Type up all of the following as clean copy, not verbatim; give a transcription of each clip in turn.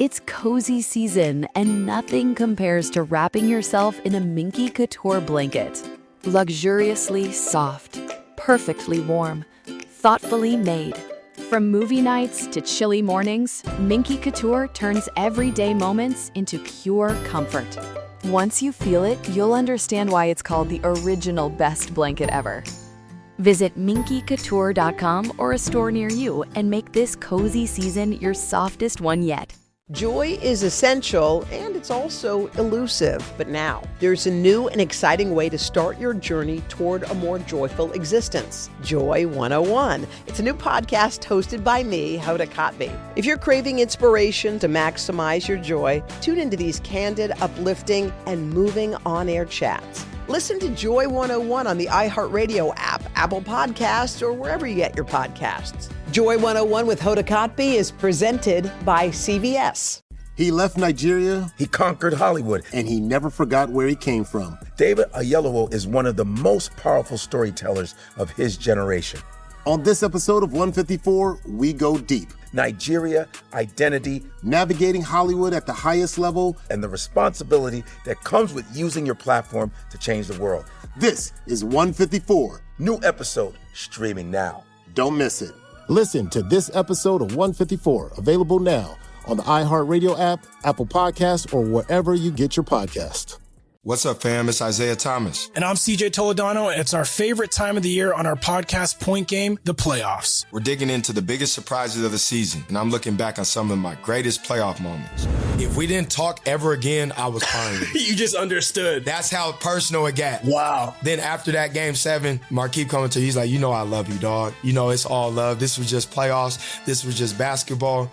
It's cozy season, and nothing compares to wrapping yourself in a Minky Couture blanket. Luxuriously soft, perfectly warm, thoughtfully made. From movie nights to chilly mornings, Minky Couture turns everyday moments into pure comfort. Once you feel it, you'll understand why it's called the original best blanket ever. Visit minkycouture.com or a store near you and make this cozy season your softest one yet. Joy is essential, and it's also elusive. But now, there's a new and exciting way to start your journey toward a more joyful existence. Joy 101. It's a new podcast hosted by me, Hoda Kotb. If you're craving inspiration to maximize your joy, tune into these candid, uplifting, and moving on-air chats. Listen to Joy 101 on the iHeartRadio app, Apple Podcasts, or wherever you get your podcasts. Joy 101 with Hoda Kotb is presented by CVS. He left Nigeria. He conquered Hollywood. And he never forgot where he came from. David Oyelowo is one of the most powerful storytellers of his generation. On this episode of 154, we go deep. Nigeria, identity, navigating Hollywood at the highest level, and the responsibility that comes with using your platform to change the world. This is 154. New episode streaming now. Don't miss it. Listen to this episode of 154, available now on the iHeartRadio app, Apple Podcasts, or wherever you get your podcasts. What's up, fam? It's Isaiah Thomas. And I'm CJ Toledano, and it's our favorite time of the year on our podcast Point Game, the playoffs. We're digging into the biggest surprises of the season, and I'm looking back on some of my greatest playoff moments. If we didn't talk ever again, I was fine with it. You just understood. That's how personal it got. Wow. Then after that Game 7, Marquise coming to you, he's like, you know I love you, dog. You know it's all love. This was just playoffs. This was just basketball.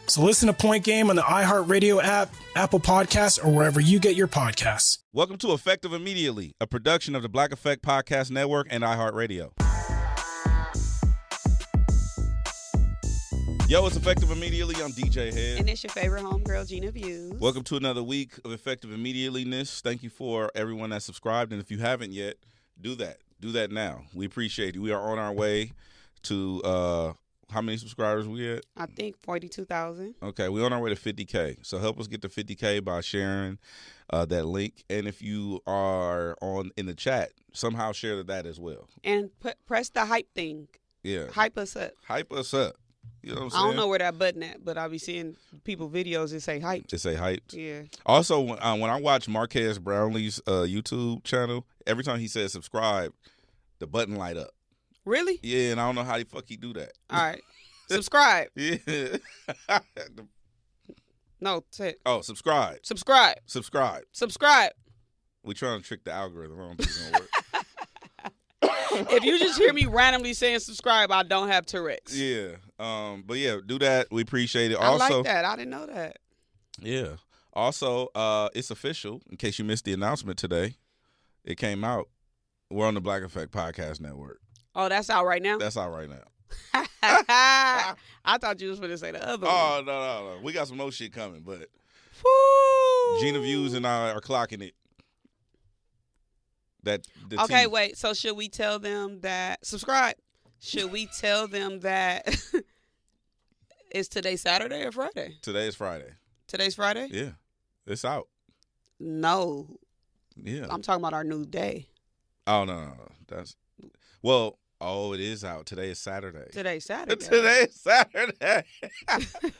So listen to Point Game on the iHeartRadio app, Apple Podcasts, or wherever you get your podcasts. Welcome to Effective Immediately, a production of the Black Effect Podcast Network and iHeartRadio. Yo, it's Effective Immediately. I'm DJ Hed. And it's your favorite homegirl, Gina Verzuz. Welcome to another week of Effective Immediately-ness. Thank you for everyone that's subscribed. And if you haven't yet, do that. Do that now. We appreciate you. We are on our way to how many subscribers we at? I think 42,000. Okay, we're on our way to 50K. So help us get to 50K by sharing that link. And if you are in the chat, somehow share that as well. And press the hype thing. Yeah. Hype us up. Hype us up. You know what I'm saying? I don't know where that button at, but I'll be seeing people videos that say hype. They say hyped? Yeah. Also, when I watch Marquez Brownlee's YouTube channel, every time he says subscribe, the button light up. Really? Yeah, and I don't know how the fuck he do that. All right. Subscribe. Yeah. No, say it. Oh, subscribe. Subscribe. Subscribe. Subscribe. We trying to trick the algorithm. I don't think it's gonna work. If you just hear me randomly saying subscribe, I don't have Tourette's. Yeah. But yeah, do that. We appreciate it. I Also, like that. I didn't know that. Yeah. Also, it's official. In case you missed the announcement today, it came out. We're on the Black Effect Podcast Network. Oh, that's out right now? That's out right now. I thought you was going to say the other one. Oh, no. We got some more shit coming, but Woo! Gina Views and I are clocking it. Okay, wait. So should we tell them that subscribe? Should we tell them that is today Saturday or Friday? Today is Friday. Today's Friday? Yeah. It's out. No. Yeah. I'm talking about our new day. Oh, no. It is out. Today is Saturday. Today's Saturday. Today is Saturday.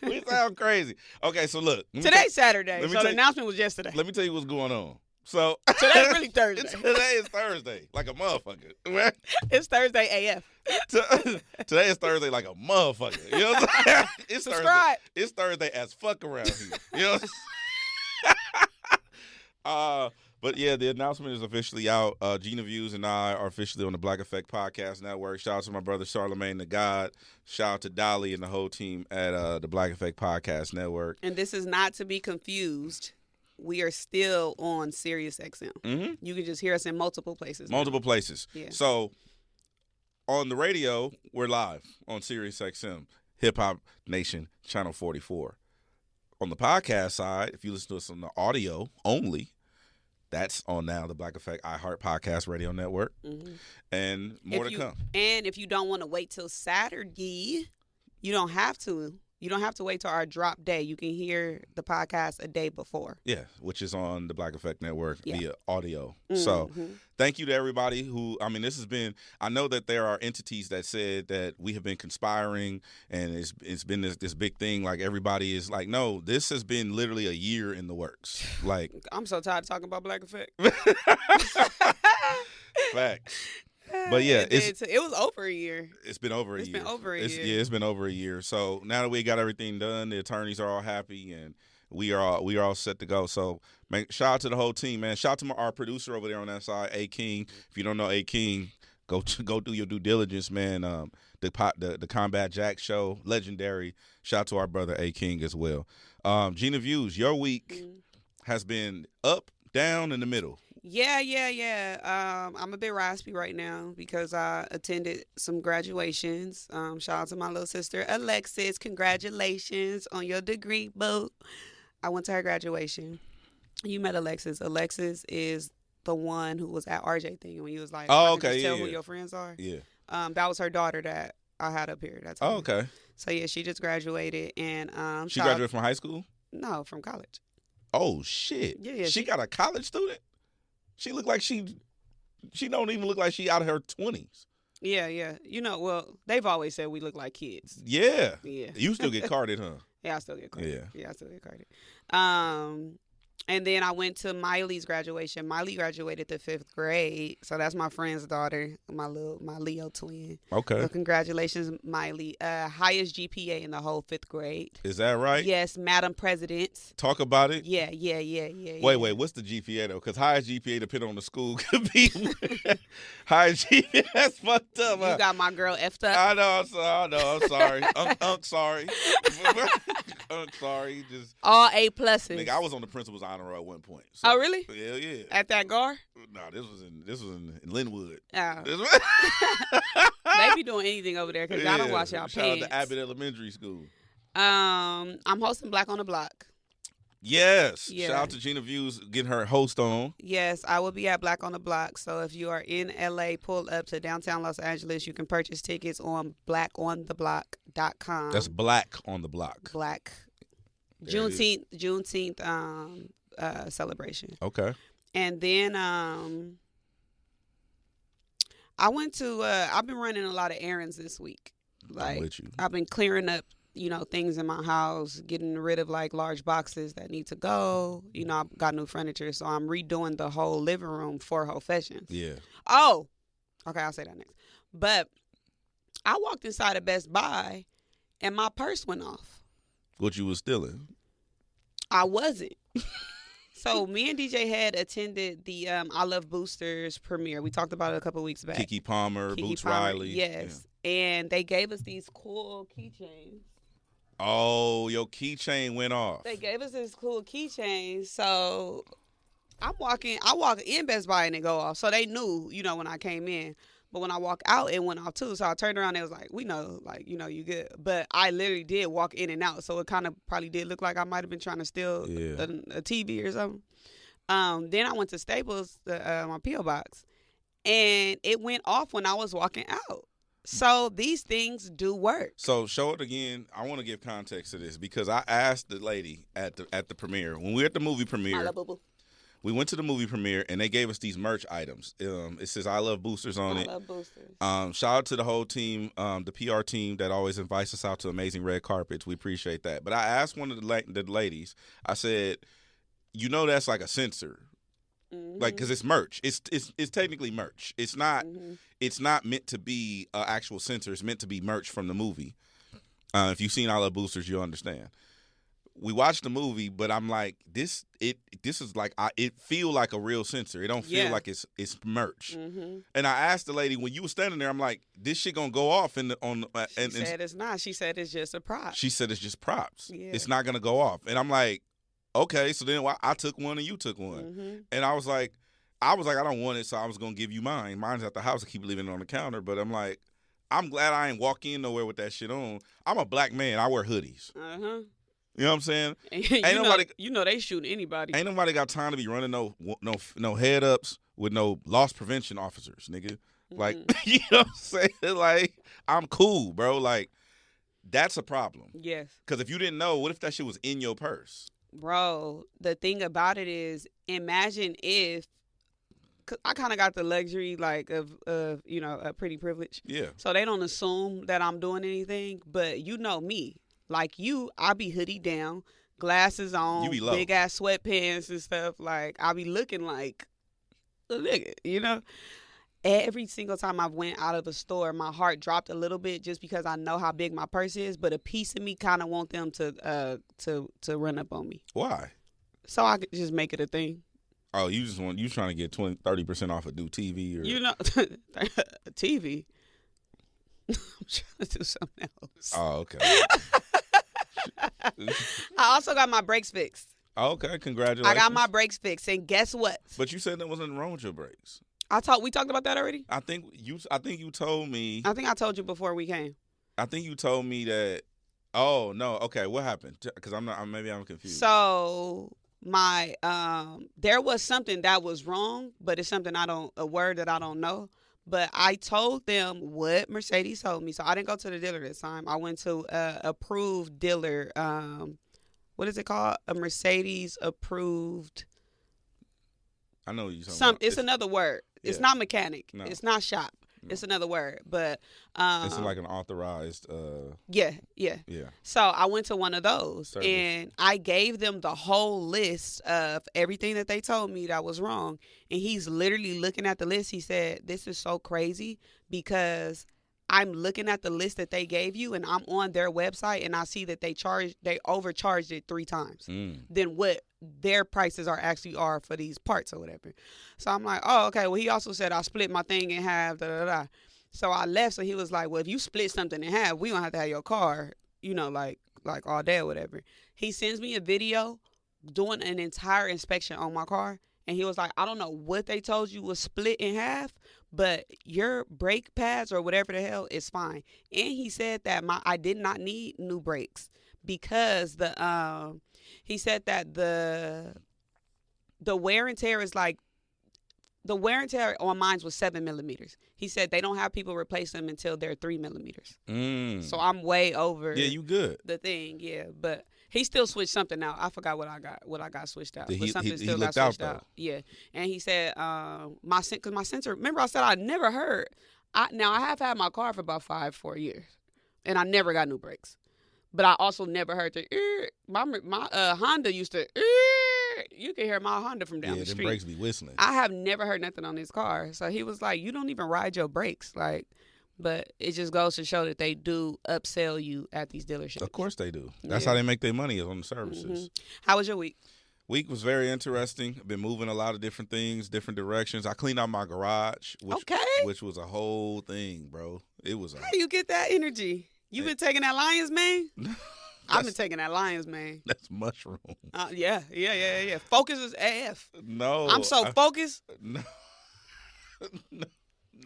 We sound crazy. Okay, so look. Today's Saturday. So the announcement was yesterday. Let me tell you what's going on. So today's really Thursday. Today is Thursday, like a motherfucker. It's Thursday AF. Today is Thursday like a motherfucker. You know what I'm saying? It's subscribe. It's Thursday as fuck around here. You know what I'm saying? But yeah, the announcement is officially out. Gina Views and I are officially on the Black Effect Podcast Network. Shout out to my brother Charlamagne the God. Shout out to Dolly and the whole team at the Black Effect Podcast Network. And this is not to be confused. We are still on Sirius XM. Mm-hmm. You can just hear us in multiple places. Multiple places. Yeah. So on the radio, we're live on Sirius XM, Hip Hop Nation, Channel 44. On the podcast side, if you listen to us on the audio only, that's on now the Black Effect iHeart Podcast Radio Network. Mm-hmm. And more to come. And if you don't want to wait till Saturday, you don't have to. You don't have to wait till our drop day. You can hear the podcast a day before. Yeah, which is on the Black Effect Network via audio. Mm-hmm. So thank you to everybody who, I mean, this has been, I know that there are entities that said that we have been conspiring and it's been this big thing. Like everybody is like, no, this has been literally a year in the works. Like, I'm so tired of talking about Black Effect. Facts. But yeah, it was over a year. It's been over a year. It's been over a year. Yeah, it's been over a year. So now that we got everything done, the attorneys are all happy and we are all set to go. So shout out to the whole team, man. Shout out to our producer over there on that side, A King. If you don't know A King, go do your due diligence, man. The Combat Jack show, legendary. Shout out to our brother A King as well. Gina Views, your week has been up, down, in the middle. Yeah. I'm a bit raspy right now because I attended some graduations. Shout out to my little sister, Alexis. Congratulations on your degree, boo. I went to her graduation. You met Alexis. Alexis is the one who was at RJ thing when you was like, oh, I okay, just tell who your friends are. Yeah. That was her daughter that I had up here. That's okay. So yeah, she just graduated and she graduated from high school? No, from college. Oh shit. Yeah. She got a college student? She look like she don't even look like she out of her 20s. Yeah. You know, well, they've always said we look like kids. Yeah. Yeah. You still get carded, huh? Yeah, I still get carded. Yeah. I still get carded. And then I went to Miley's graduation. Miley graduated the 5th grade, so that's my friend's daughter, my Leo twin. Okay. So congratulations, Miley. Highest GPA in the whole 5th grade. Is that right? Yes, Madam President. Talk about it. Yeah. Wait, what's the GPA though? Because highest GPA, depending on the school, could be highest GPA. That's fucked up. You got my girl effed up. I know. I'm sorry. I'm sorry. I'm sorry. Just all A pluses. Nigga, I was on the principal's honor roll at one point. So, oh really? Hell yeah. At that GAR? No, this was in Linwood. Oh. They be doing anything over there because I don't watch y'all pants. Shout out to Abbott Elementary School. I'm hosting Black on the Block. Yes. Yeah. Shout out to Gina Views getting her host on. Yes, I will be at Black on the Block. So if you are in LA, pull up to downtown Los Angeles. You can purchase tickets on blackontheblock.com. That's Black on the Block. Black. Juneteenth celebration. Okay. And then I went to I've been running a lot of errands this week. Like I'm with you. I've been clearing up, things in my house, getting rid of like large boxes that need to go. I've got new furniture, so I'm redoing the whole living room for Whole Fashions. Yeah. Oh, okay, I'll say that next. But I walked inside of Best Buy, and my purse went off. What you was stealing? I wasn't. So me and DJ Hed attended the I Love Boosters premiere. We talked about it a couple of weeks back. Keke Palmer, Boots Riley. Yes. Yeah. And they gave us these cool keychains. Oh, your keychain went off. They gave us this cool keychain. So I walk in Best Buy and it go off. So they knew, when I came in. But when I walk out, it went off too. So I turned around and it was like, we know, you good. But I literally did walk in and out. So it kind of probably did look like I might have been trying to steal a TV or something. Then I went to Staples, my P.O. box, and it went off when I was walking out. So these things do work. So show it again. I want to give context to this because I asked the lady at the premiere, when we were at the movie premiere. We went to the movie premiere, and they gave us these merch items. It says, I Love Boosters on it. I Love Boosters. Shout out to the whole team, the PR team that always invites us out to amazing red carpets. We appreciate that. But I asked one of the ladies, I said, that's like a sensor. Mm-hmm. Like, because it's merch. It's technically merch. It's not meant to be an actual sensor. It's meant to be merch from the movie. If you've seen I Love Boosters, you'll understand. We watched the movie, but I'm like, this is like, it feel like a real sensor. It don't feel like it's merch. Mm-hmm. And I asked the lady, when you were standing there, I'm like, this shit gonna go off She said it's not. She said it's just a prop. She said it's just props. Yeah. It's not gonna go off. And I'm like, okay, so then I took one and you took one. Mm-hmm. And I was like, I don't want it, so I was gonna give you mine. Mine's at the house. I keep leaving it on the counter, but I'm like, I'm glad I ain't walk in nowhere with that shit on. I'm a black man. I wear hoodies. Uh-huh. You know what I'm saying? They shoot anybody. Ain't nobody got time to be running no head ups with no loss prevention officers, nigga. Like, you know what I'm saying? Like, I'm cool, bro. Like, That's a problem. Yes. Because if you didn't know, what if that shit was in your purse? Bro, the thing about it is, imagine if, cause I kind of got the luxury, like, of a pretty privilege. Yeah. So they don't assume that I'm doing anything, but you know me. Like you, I be hoodie down, glasses on, You be low. big ass sweatpants and stuff. Like, I be looking like a nigga, you know? Every single time I went out of a store, my heart dropped a little bit just because I know how big my purse is. But a piece of me kind of want them to run up on me. Why? So I could just make it a thing. Oh, you trying to get 20-30% off a new TV or You know, a TV. I'm trying to do something else. Oh, okay. I also got my brakes fixed. Okay, congratulations. I got my brakes fixed, and guess what? But you said there wasn't wrong with your brakes. We talked about that already. I think you told me. I think I told you before we came. I think you told me that. Oh no. Okay, what happened? Because maybe I'm confused. So my there was something that was wrong, but it's something a word that I don't know. But I told them what Mercedes told me, so I didn't go to the dealer this time. I went to approved dealer. What is it called? A Mercedes approved. I know what you're talking about. It's another word. Yeah. It's not mechanic. No. It's not shop. No. It's another word. But it's like an authorized. Yeah. Yeah. So I went to one of those, Service. and I gave them the whole list of everything that they told me that was wrong. And he's literally looking at the list. He said, "This is so crazy because I'm looking at the list that they gave you, and I'm on their website, and I see that they overcharged it 3 times than what their prices are for these parts or whatever." So I'm like, oh, okay. Well, he also said I split my thing in half. Da da da. So I left. So he was like, well, if you split something in half, we don't have to have your car, like all day or whatever. He sends me a video doing an entire inspection on my car. And he was like, I don't know what they told you was split in half, but your brake pads or whatever the hell is fine. And he said that I did not need new brakes because he said that the wear and tear is like, the wear and tear on mine was 7 millimeters. He said they don't have people replace them until they're 3 millimeters. So I'm way over. Yeah, you good. The thing, yeah. But he still switched something out. I forgot what I got switched out. But something still got switched out. Yeah. And he said, because my sensor, remember I said I never heard. Now I have had my car for about 4 years. And I never got new brakes. But I also never heard the, my Honda used to, you can hear my Honda from down the street. Yeah, them brakes be whistling. I have never heard nothing on this car. So he was like, you don't even ride your brakes. But it just goes to show that they do upsell you at these dealerships. Of course they do. That's how they make their money, is on the services. Mm-hmm. How was your week? Week was very interesting. I've been moving a lot of different things, different directions. I cleaned out my garage, which was a whole thing, bro. It was. How do you get that energy? You been taking that Lions Mane? I've been taking that Lions Mane. That's mushroom. Yeah. Focus is AF. No. I'm so focused. No. No.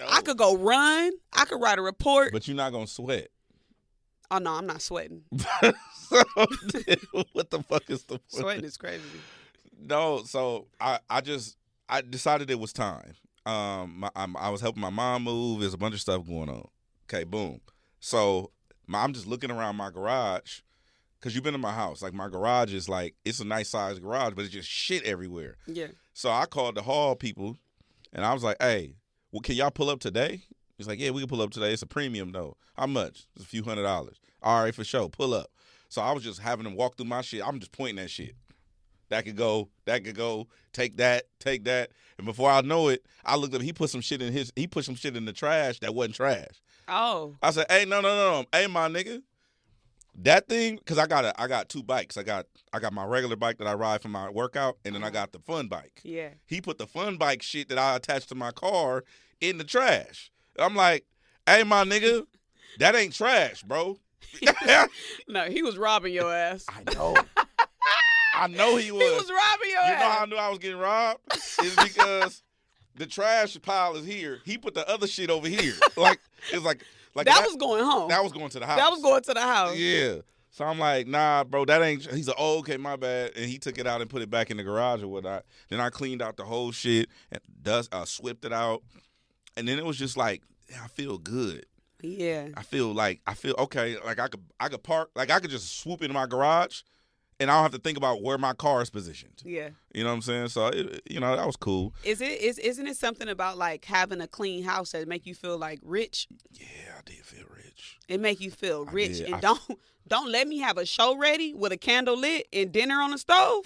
I could go run. I could write a report. But you're not going to sweat. Oh, no, I'm not sweating. So, what the fuck is the point? Sweating is crazy. No, so I decided it was time. I was helping my mom move. There's a bunch of stuff going on. Okay, boom. So I'm just looking around my garage because you've been in my house. Like, my garage is like, it's a nice sized garage, but it's just shit everywhere. Yeah. So I called the hall people, and I was like, hey, well, can y'all pull up today? He's like, yeah, we can pull up today. It's a premium, though. How much? It's a few $100s. All right, for sure. Pull up. So I was just having them walk through my shit. I'm just pointing at shit. That could go. Take that. And before I know it, I looked up. He put some shit in the trash that wasn't trash. Oh. I said, hey, no. Hey, my nigga. That thing, because I got 2 bikes. I got my regular bike that I ride for my workout, and then I got the fun bike. Yeah. He put the fun bike shit that I attached to my car in the trash. I'm like, hey, my nigga, that ain't trash, bro. No, he was robbing your ass. I know. I know he was. He was robbing your ass. You know how I knew I was getting robbed? It's because the trash pile is here. He put the other shit over here. It's like that was going home. That was going to the house. That was going to the house. Yeah. So I'm like, nah, bro, that ain't. He's like, oh, okay, my bad. And he took it out and put it back in the garage or whatnot. Then I cleaned out the whole shit and swept it out. And then it was just like, I feel good. Yeah. I feel okay. Like I could park. Like I could just swoop into my garage, and I don't have to think about where my car is positioned. Yeah. You know what I'm saying? So that was cool. Isn't it something about like having a clean house that make you feel like rich? Yeah, I did feel rich. It make you feel rich, did. and don't let me have a show ready with a candle lit and dinner on the stove.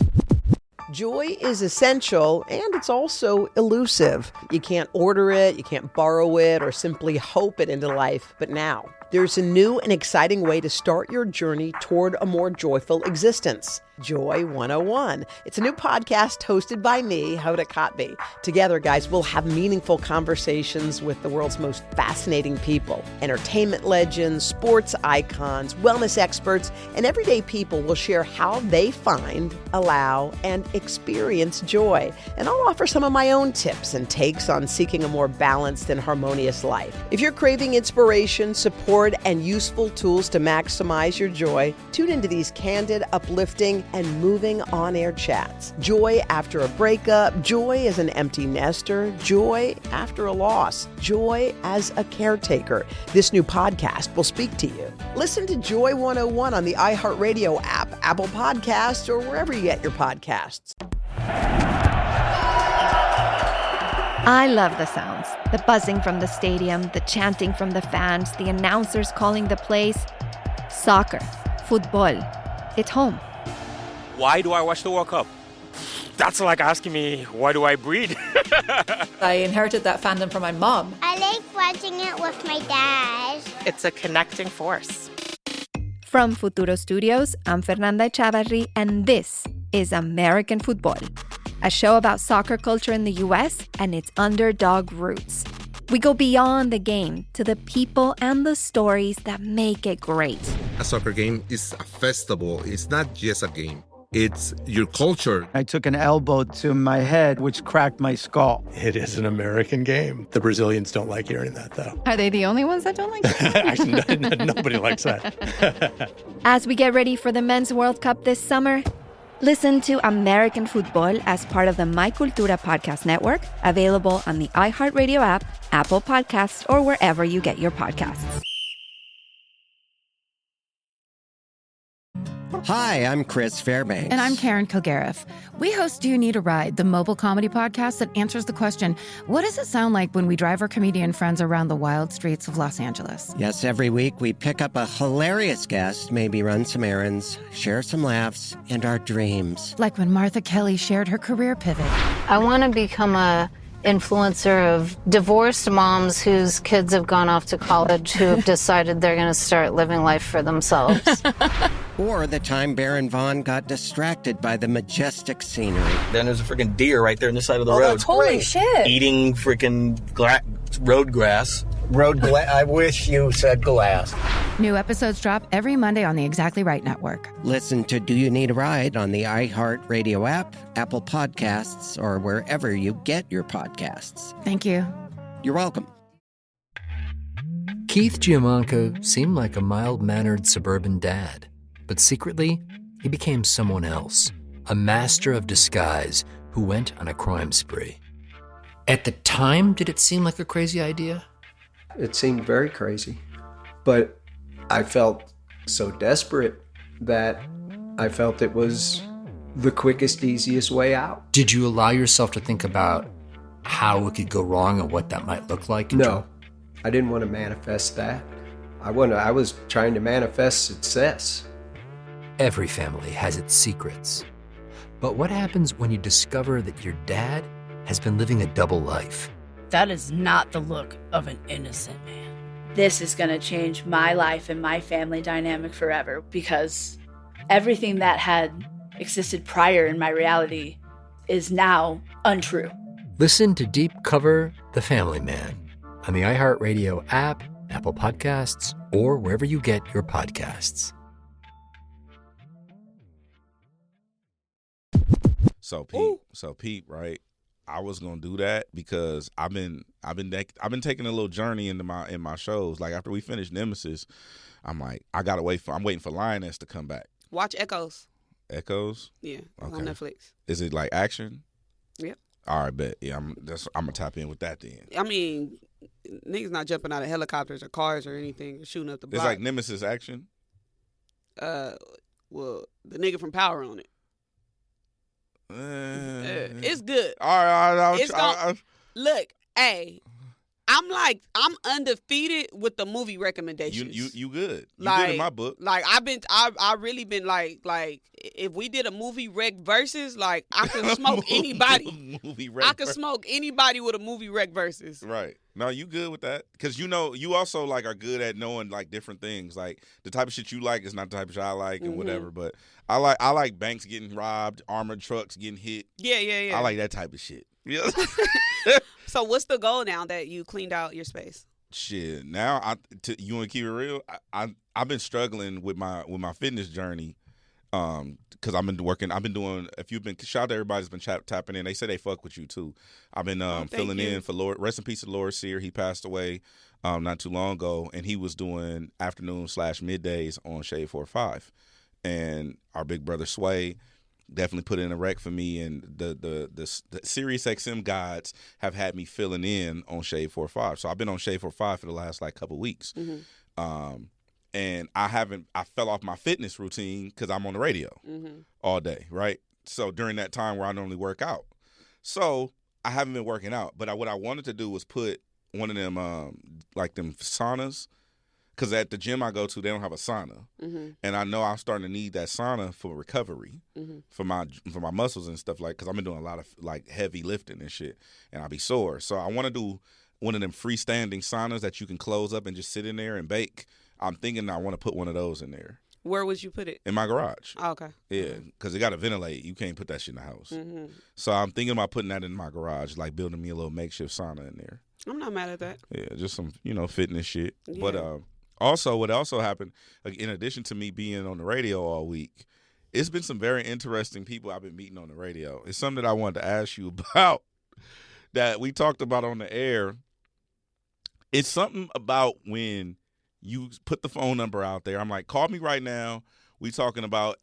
Joy is essential, and it's also elusive. You can't order it, you can't borrow it, or simply hope it into life. But now, there's a new and exciting way to start your journey toward a more joyful existence. Joy 101. It's a new podcast hosted by me, Hoda Kotb. Together, guys, we'll have meaningful conversations with the world's most fascinating people. Entertainment legends, sports icons, wellness experts, and everyday people will share how they find, allow, and experience joy. And I'll offer some of my own tips and takes on seeking a more balanced and harmonious life. If you're craving inspiration, support, and useful tools to maximize your joy, tune into these candid, uplifting, and moving on-air chats. Joy after a breakup, joy as an empty nester, joy after a loss, joy as a caretaker. This new podcast will speak to you. Listen to Joy 101 on the iHeartRadio app, Apple Podcasts, or wherever you get your podcasts. I love the sounds. The buzzing from the stadium, the chanting from the fans, the announcers calling the plays. Soccer, football, it's home. Why do I watch the World Cup? That's like asking me, why do I breathe? I inherited that fandom from my mom. I like watching it with my dad. It's a connecting force. From Futuro Studios, I'm Fernanda Echavarri, and this is American Football, a show about soccer culture in the U.S. and its underdog roots. We go beyond the game to the people and the stories that make it great. A soccer game is a festival. It's not just a game. It's your culture. I took an elbow to my head, which cracked my skull. It is an American game. The Brazilians don't like hearing that, though. Are they the only ones that don't like it? Actually, nobody likes that. As we get ready for the Men's World Cup this summer, listen to American Football as part of the My Cultura podcast network, available on the iHeartRadio app, Apple Podcasts, or wherever you get your podcasts. Hi, I'm Chris Fairbanks. And I'm Karen Kilgariff. We host Do You Need a Ride, the mobile comedy podcast that answers the question, what does it sound like when we drive our comedian friends around the wild streets of Los Angeles? Yes, every week we pick up a hilarious guest, maybe run some errands, share some laughs, and our dreams. Like when Martha Kelly shared her career pivot. I want to become a influencer of divorced moms whose kids have gone off to college who have decided they're going to start living life for themselves. Or the time Baron Vaughn got distracted by the majestic scenery. Then there's a freaking deer right there on the side of the road. Holy shit. Eating freaking road grass. I wish you said glass. New episodes drop every Monday on the Exactly Right Network. Listen to Do You Need a Ride on the iHeartRadio app, Apple Podcasts, or wherever you get your podcasts. Thank you. You're welcome. Keith Giamanco seemed like a mild-mannered suburban dad, but secretly, he became someone else, a master of disguise who went on a crime spree. At the time, did it seem like a crazy idea? It seemed very crazy, but I felt so desperate that I felt it was the quickest, easiest way out. Did you allow yourself to think about how it could go wrong and what that might look like? No, I didn't want to manifest that. I was trying to manifest success. Every family has its secrets. But what happens when you discover that your dad has been living a double life? That is not the look of an innocent man. This is going to change my life and my family dynamic forever, because everything that had existed prior in my reality is now untrue. Listen to Deep Cover The Family Man on the iHeartRadio app, Apple Podcasts, or wherever you get your podcasts. So Pete, right? I was gonna do that because I've been taking a little journey in my shows. Like after we finished Nemesis, I'm like, I'm waiting for Lioness to come back. Watch Echoes. Echoes? Yeah, okay. On Netflix. Is it like action? Yep. All right, bet. Yeah, I'm gonna tap in with that then. I mean, niggas not jumping out of helicopters or cars or anything or shooting up the block. It's like Nemesis action. Well, the nigga from Power on it. It's good. All right. Look, hey, I'm undefeated with the movie recommendations. You good. You like, good in my book. Like I really been like if we did a movie rec versus, like I could smoke anybody. I could smoke anybody with a movie rec versus. Right. No, you good with that? Because you also like are good at knowing like different things. Like the type of shit you like is not the type of shit I like and whatever. But I like banks getting robbed, armored trucks getting hit. Yeah. I like that type of shit. Yeah. So what's the goal now that you cleaned out your space? Shit. Now you want to keep it real? I've been struggling with my fitness journey. Because I've been working. I've been doing. If you've been shout out to everybody that's been tapping in. They say they fuck with you too. I've been filling in for Lord. Rest in peace to Lauryn Sear. He passed away not too long ago, and he was doing afternoon/middays on Shade 4-5. And our big brother Sway definitely put in a rec for me, and the Sirius XM guides have had me filling in on Shade 4-5. So I've been on Shade 4-5 for the last like couple weeks. And I fell off my fitness routine because I'm on the radio all day, right? So during that time where I normally work out. So I haven't been working out. But what I wanted to do was put one of them, like them saunas, because at the gym I go to, they don't have a sauna. And I know I'm starting to need that sauna for recovery, for my muscles and stuff, like, because I've been doing a lot of like heavy lifting and shit, and I'll be sore. So I want to do one of them freestanding saunas that you can close up and just sit in there and bake. I'm thinking I want to put one of those in there. Where would you put it? In my garage. Oh, okay. Yeah, because it got to ventilate. You can't put that shit in the house. So I'm thinking about putting that in my garage, like building me a little makeshift sauna in there. I'm not mad at that. Yeah, just some, fitness shit. Yeah. But also, what also happened, in addition to me being on the radio all week, it's been some very interesting people I've been meeting on the radio. It's something that I wanted to ask you about that we talked about on the air. It's something about when you put the phone number out there. I'm like, call me right now. We talking about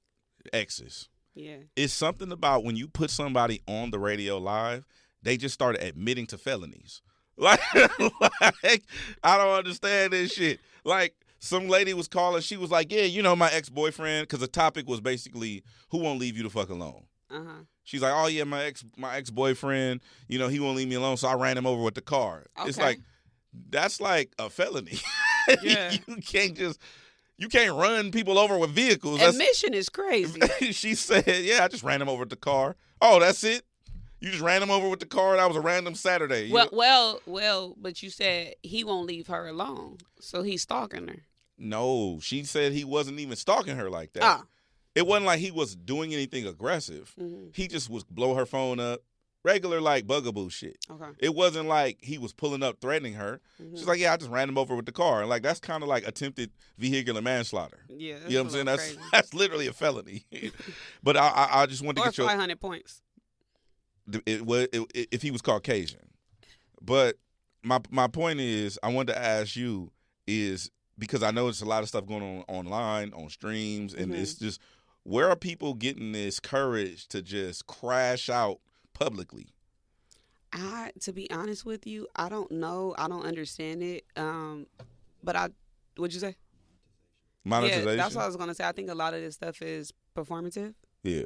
exes. Yeah. It's something about when you put somebody on the radio live, they just started admitting to felonies. Like I don't understand this shit. Like, some lady was calling. She was like, yeah, my ex-boyfriend, because the topic was basically, who won't leave you the fuck alone? She's like, oh, yeah, my ex-boyfriend, he won't leave me alone, so I ran him over with the car. Okay. It's like, that's like a felony. Yeah. You can't run people over with vehicles. Admission is crazy. She said, yeah, I just ran him over with the car. Oh, that's it? You just ran him over with the car? That was a random Saturday. Well, but you said he won't leave her alone, so he's stalking her. No, she said he wasn't even stalking her like that. It wasn't like he was doing anything aggressive. He just was blow her phone up. Regular, like, bugaboo shit. Okay. It wasn't like he was pulling up threatening her. She's like, yeah, I just ran him over with the car. And, like, that's kind of like attempted vehicular manslaughter. Yeah. You know what I'm saying? That's literally a felony. But I just wanted to get your... 500 points. If he was Caucasian. But my point is, I wanted to ask you is, because I know there's a lot of stuff going on online, on streams, and it's just, where are people getting this courage to just crash out publicly? To be honest with you, I don't know. I don't understand it. But what'd you say? Monetization. Yeah, that's what I was gonna say. I think a lot of this stuff is performative. Yeah.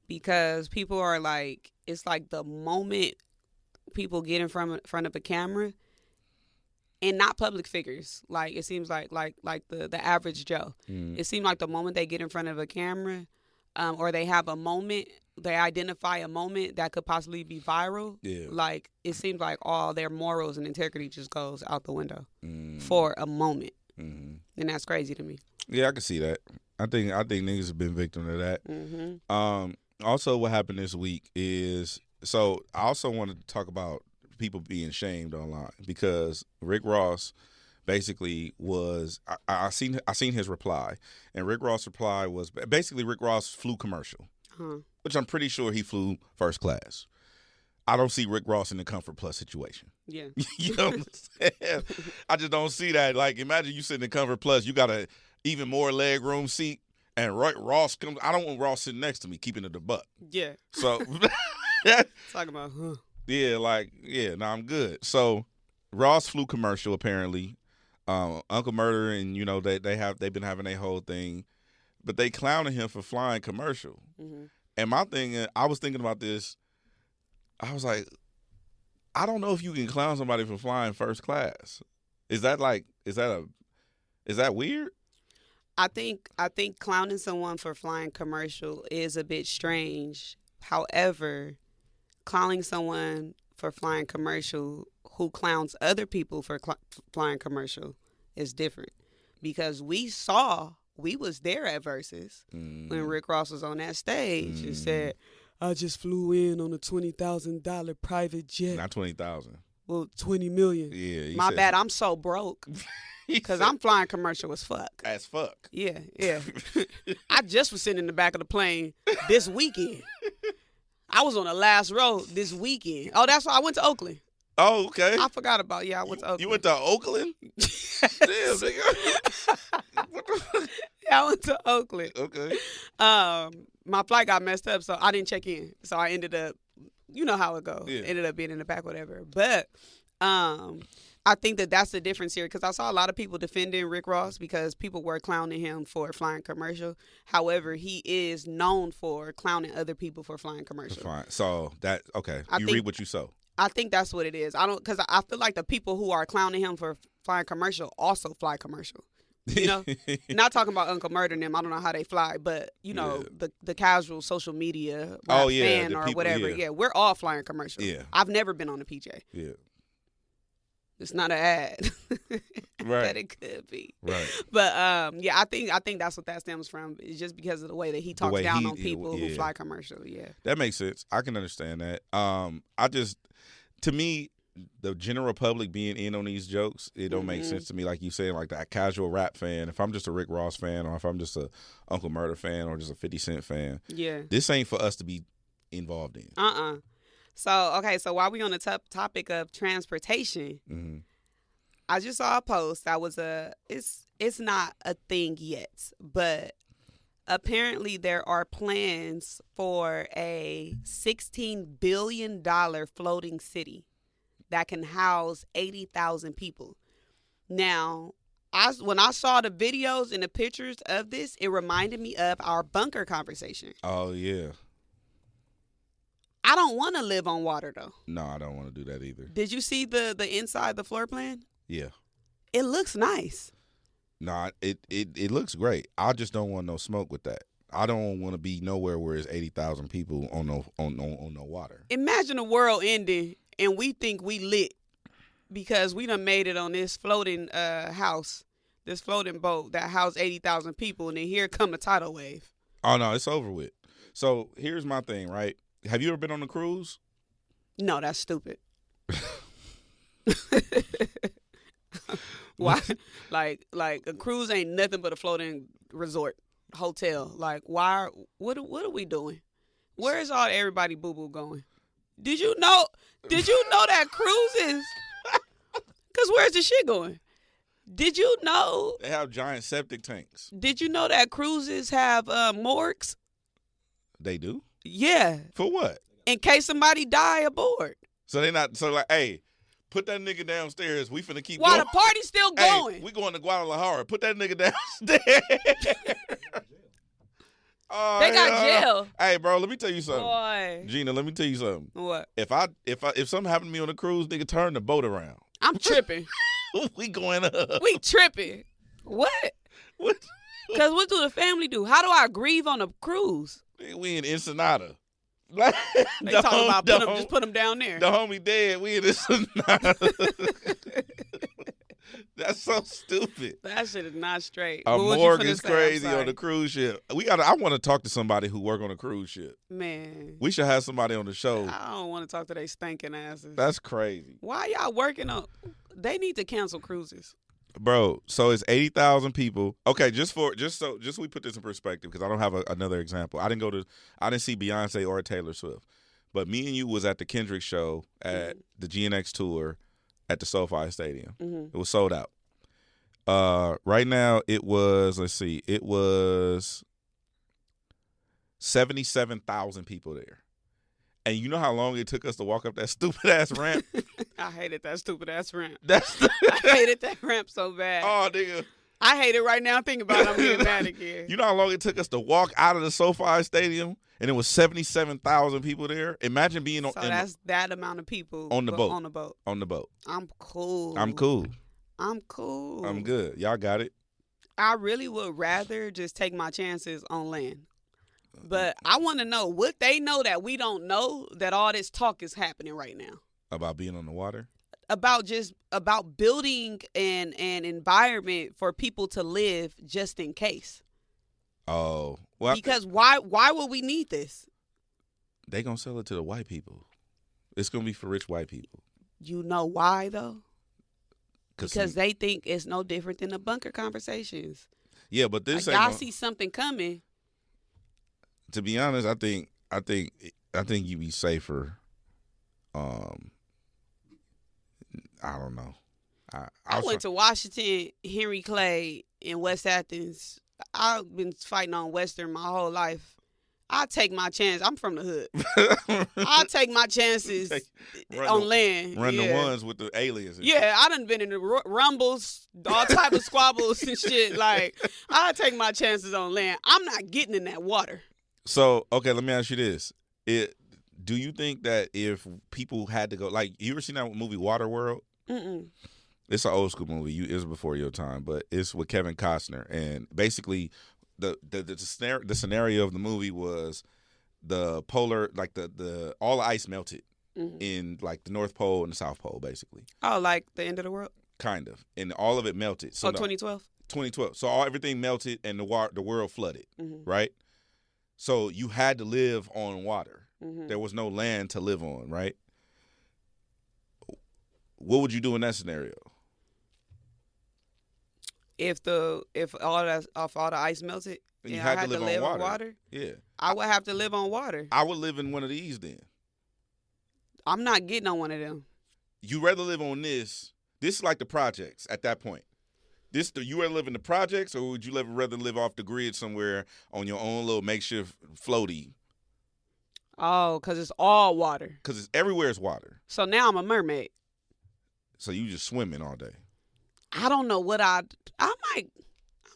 Because people are like, it's like the moment people get in front of a camera, and not public figures. Like, it seems like the average Joe. It seems like the moment they get in front of a camera, or they have a moment, they identify a moment that could possibly be viral. Yeah. Like, it seems like all their morals and integrity just goes out the window for a moment. And that's crazy to me. Yeah, I can see that. I think niggas have been victim to that. Also, what happened this week is, so I also wanted to talk about people being shamed online, because Rick Ross basically was, I seen his reply, and Rick Ross' reply was basically Rick Ross flew commercial, which I'm pretty sure he flew first class. I don't see Rick Ross in the Comfort Plus situation. Yeah. You know what I'm saying? I just don't see that. Like, imagine you sitting in Comfort Plus, you got a even more leg room seat, and Ross comes. I don't want Ross sitting next to me, keeping it a buck. Yeah. So talking about, yeah, I'm good. So Ross flu commercial apparently. Uncle Murder and they've been having a whole thing, but they clowning him for flying commercial. Mm-hmm. And my thing, I was thinking about this. I was like, I don't know if you can clown somebody for flying first class. Is that weird? I think clowning someone for flying commercial is a bit strange. However, clowning someone for flying commercial who clowns other people for flying commercial is different, because we was there at Verzuz when Rick Ross was on that stage and said, "I just flew in on a $20,000 private jet." Not 20,000. Well, 20 million. Yeah. My bad. I'm so broke because I'm flying commercial as fuck. As fuck. Yeah. I just was sitting in the back of the plane this weekend. I was on the last row this weekend. Oh, that's why I went to Oakland. Oh, okay. I forgot about I went to Oakland. You went to Oakland? Damn, nigga. Yeah, I went to Oakland. Okay. My flight got messed up, so I didn't check in. So I ended up, you know how it goes. Yeah. Ended up being in the back, whatever. But I think that's the difference here, because I saw a lot of people defending Rick Ross because people were clowning him for flying commercial. However, he is known for clowning other people for flying commercial. Fine. So okay. You read what you sow. I think that's what it is. Because I feel like the people who are clowning him for flying commercial also fly commercial. You know, not talking about Uncle Murder and them. I don't know how they fly, but the casual social media fan or people, whatever. Yeah, we're all flying commercial. Yeah, I've never been on a PJ. Yeah, it's not an ad. Right. That it could be. Right. But I think that's what that stems from. It's just because of the way that he talks down on people who fly commercial. Yeah, that makes sense. I can understand that. To me, the general public being in on these jokes, it don't make sense to me. Like you saying, like that casual rap fan, if I'm just a Rick Ross fan, or if I'm just a Uncle Murder fan, or just a 50 Cent fan, this ain't for us to be involved in. So while we on the topic of transportation, I just saw a post that was it's not a thing yet, but apparently there are plans for a $16 billion floating city that can house 80,000 people. Now, when I saw the videos and the pictures of this, it reminded me of our bunker conversation. Oh, yeah. I don't want to live on water, though. No, I don't want to do that either. Did you see the inside the floor plan? Yeah. It looks nice. No, it looks great. I just don't want no smoke with that. I don't want to be nowhere where there's 80,000 people on no water. Imagine a world ending and we think we lit because we done made it on this floating house, this floating boat that housed 80,000 people, and then here come a tidal wave. Oh, no, it's over with. So here's my thing, right? Have you ever been on a cruise? No, that's stupid. Why? Like a cruise ain't nothing but a floating resort hotel. Like, why? What are we doing? Where is all everybody boo boo going? Did you know that cruises? Cause where's the shit going? Did you know they have giant septic tanks? Did you know that cruises have morgues? They do? Yeah. For what? In case somebody die aboard. So they not like, hey, put that nigga downstairs. We finna keep while going. The party's still going. Hey, we going to Guadalajara. Put that nigga downstairs. They got jail. Hey, bro, let me tell you something. Boy. Gina, let me tell you something. What? If something happened to me on a cruise, nigga, turn the boat around. I'm tripping. We going up. We tripping. What? What? Because what do the family do? How do I grieve on a cruise? We in Ensenada. They talking about just put them down there. The homie dead. We in Ensenada. That's so stupid. That shit is not straight. A morgue is crazy on the cruise ship. I want to talk to somebody who work on a cruise ship. Man. We should have somebody on the show. I don't want to talk to they stinking asses. That's crazy. Why y'all working on? They need to cancel cruises. Bro, so it's 80,000 people. Okay, just so we put this in perspective, because I don't have another example. I didn't see Beyonce or Taylor Swift, but me and you was at the Kendrick show at the GNX tour at the SoFi Stadium. It was sold out. Right now it was 77,000 people there. And you know how long it took us to walk up that stupid ass ramp? I hated that stupid ass ramp. I hated that ramp so bad. Oh, nigga. I hate it right now. Think about it. I'm getting mad again. You know how long it took us to walk out of the SoFi Stadium? And it was 77,000 people there. Imagine being on. So that's that amount of people on the boat. On the boat. On the boat. I'm cool. I'm cool. I'm cool. I'm good. Y'all got it. I really would rather just take my chances on land. But I want to know what they know that we don't know, that all this talk is happening right now. About being on the water? About building an environment for people to live just in case. Oh. Well, because why would we need this? They gonna sell it to the white people. It's gonna be for rich white people. You know why though? Because some, they think it's no different than the bunker conversations. Yeah, but this like, y'all see something coming. To be honest, I think you'd be safer. I don't know. I went to Washington, Henry Clay, in West Athens. I've been fighting on Western my whole life. I take my chance. I'm from the hood. I take my chances on land. Run the ones with the aliens. Yeah, I done been in the rumbles, all type of squabbles and shit. Like, I take my chances on land. I'm not getting in that water. So, okay, let me ask you this. Do you think that if people had to go, like, you ever seen that movie Waterworld? Mm-mm. It's an old school movie. It was before your time, but it's with Kevin Costner. And basically, the scenario of the movie was the polar, like all the ice melted in like the North Pole and the South Pole, basically. Oh, like the end of the world? Kind of, and all of it melted. So 2012. 2012. So everything melted and the world flooded, right? So you had to live on water. There was no land to live on, right? What would you do in that scenario? If all the ice melted, and you had I to live on water. Yeah, I would have to live on water. I would live in one of these then. I'm not getting on one of them. You rather live on this? This is like the projects at that point. You rather live in the projects, or would you rather live off the grid somewhere on your own little makeshift floaty? Oh, because it's all water. Because it's everywhere is water. So now I'm a mermaid. So you just swimming all day. I don't know what I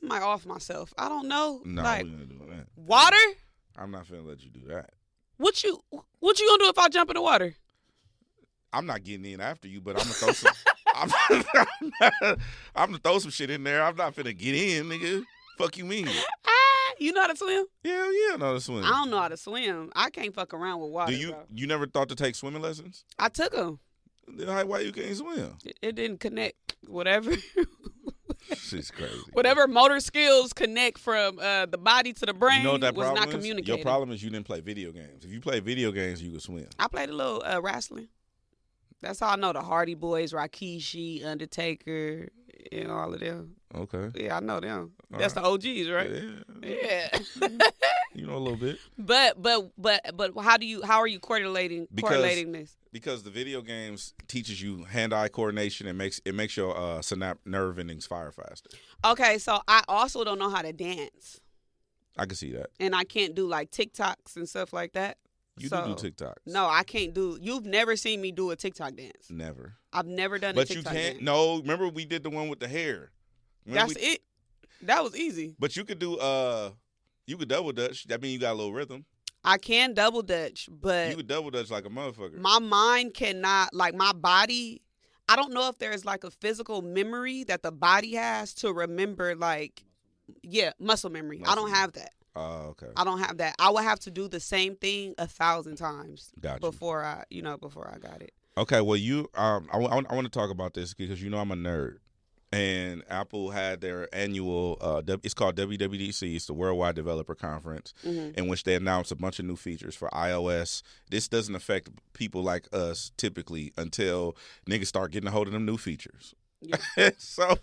might off myself. I don't know. No, like, we're gonna do that. Water? I'm not finna let you do that. What you gonna do if I jump in the water? I'm not getting in after you, but I'm gonna throw some. I'm gonna throw some shit in there. I'm not finna get in, nigga. Fuck you mean? You know how to swim? Yeah, I know how to swim. I don't know how to swim. I can't fuck around with water. You never thought to take swimming lessons? I took them. Why you can't swim? It didn't connect. Whatever. Shit's crazy. Whatever motor skills connect from the body to the brain, you know what that was problem not is? communicating. Your problem is you didn't play video games. If you play video games, you could swim. I played a little wrestling. That's how I know the Hardy Boys, Rikishi, Undertaker, all of them. Okay. Yeah, I know them. That's right. The OGs, right? Yeah. You know a little bit. But how are you correlating this? Because the video games teaches you hand-eye coordination and makes your synapse nerve endings fire faster. Okay, so I also don't know how to dance. I can see that. And I can't do like TikToks and stuff like that. You do TikToks. No, I can't do. You've never seen me do a TikTok dance. Never. I've never done a TikTok dance. But you can't. No, remember we did the one with the hair. That's it. That was easy. But you could do. You could double dutch. That means you got a little rhythm. I can double dutch, but you could double dutch like a motherfucker. My mind cannot. Like my body. I don't know if there's like a physical memory that the body has to remember. Like, muscle memory. I don't have that. Oh, okay. I don't have that. I would have to do the same thing 1,000 times before I got it. Okay, well, I want to talk about this because I'm a nerd, and Apple had their annual. It's called WWDC. It's the Worldwide Developer Conference, in which they announced a bunch of new features for iOS. This doesn't affect people like us typically until niggas start getting a hold of them new features. Yeah. So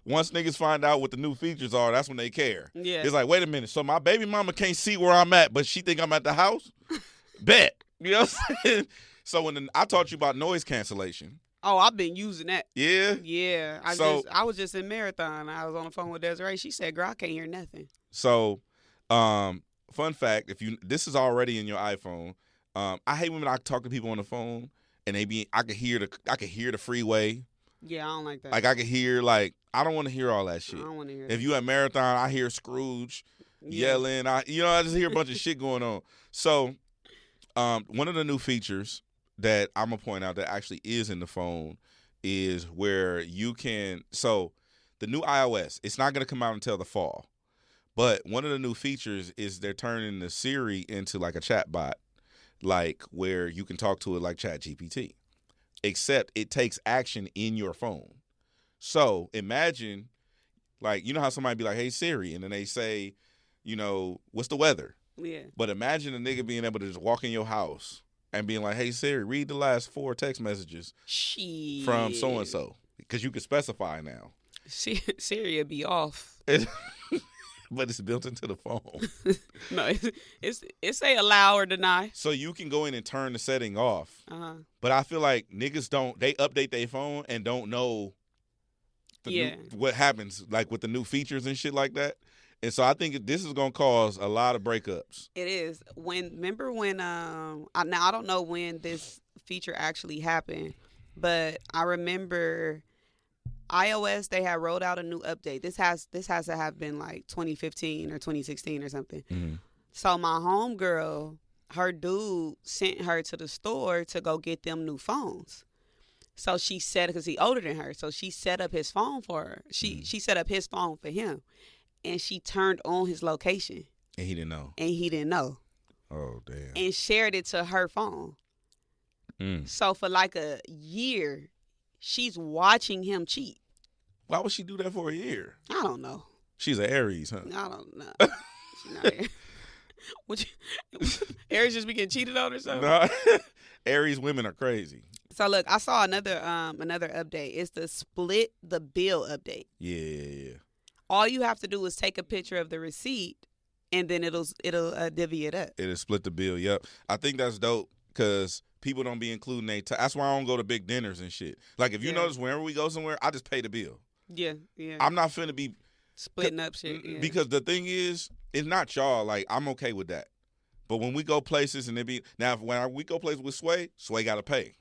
once niggas find out what the new features are, that's when they care. Yeah. It's like, wait a minute. So my baby mama can't see where I'm at, but she think I'm at the house? Bet. You know what I'm saying? So when I taught you about noise cancellation. Oh, I've been using that. Yeah? Yeah. I was just in Marathon. I was on the phone with Desiree. She said, girl, I can't hear nothing. So fun fact, this is already in your iPhone. I hate when I talk to people on the phone and I could hear the freeway. Yeah, I don't like that. Like I could hear I don't want to hear all that shit. I don't want to hear. If you at Marathon, I hear Scrooge yelling. I just hear a bunch of shit going on. So, one of the new features that I'm gonna point out that actually is in the phone is where you can. So, the new iOS, it's not gonna come out until the fall, but one of the new features is they're turning the Siri into like a chat bot, like where you can talk to it like ChatGPT, except it takes action in your phone. So imagine, like, you know how somebody be like, "Hey Siri," and then they say, "What's the weather?" Yeah. But imagine a nigga being able to just walk in your house and being like, "Hey Siri, read the last 4 text messages from so and so," because you can specify now. Siri would be off. But it's built into the phone. No, it's say allow or deny. So you can go in and turn the setting off. Uh-huh. But I feel like niggas they update their phone and don't know what happens, like with the new features and shit like that. And so I think this is going to cause a lot of breakups. It is. Remember when now I don't know when this feature actually happened, but I remember iOS, they had rolled out a new update. This has to have been like 2015 or 2016 or something. Mm-hmm. So my homegirl, her dude sent her to the store to go get them new phones. So she said, because he older than her, so she set up his phone for her. She set up his phone for him, and she turned on his location. And he didn't know. Oh, damn. And shared it to her phone. So for like a year, she's watching him cheat. Why would she do that for a year? I don't know. She's an Aries, huh? I don't know. She's not Aries. Aries just be getting cheated on or something? No. Aries women are crazy. So look, I saw another update. It's the split the bill update. Yeah. All you have to do is take a picture of the receipt, and then it'll divvy it up. It'll split the bill. Yep. I think that's dope because people don't be including that's why I don't go to big dinners and shit. Like if you notice, whenever we go somewhere, I just pay the bill. Yeah. I'm not finna be splitting up shit. Yeah. Because the thing is, it's not y'all. Like I'm okay with that. But when we go places and when we go places with Sway got to pay.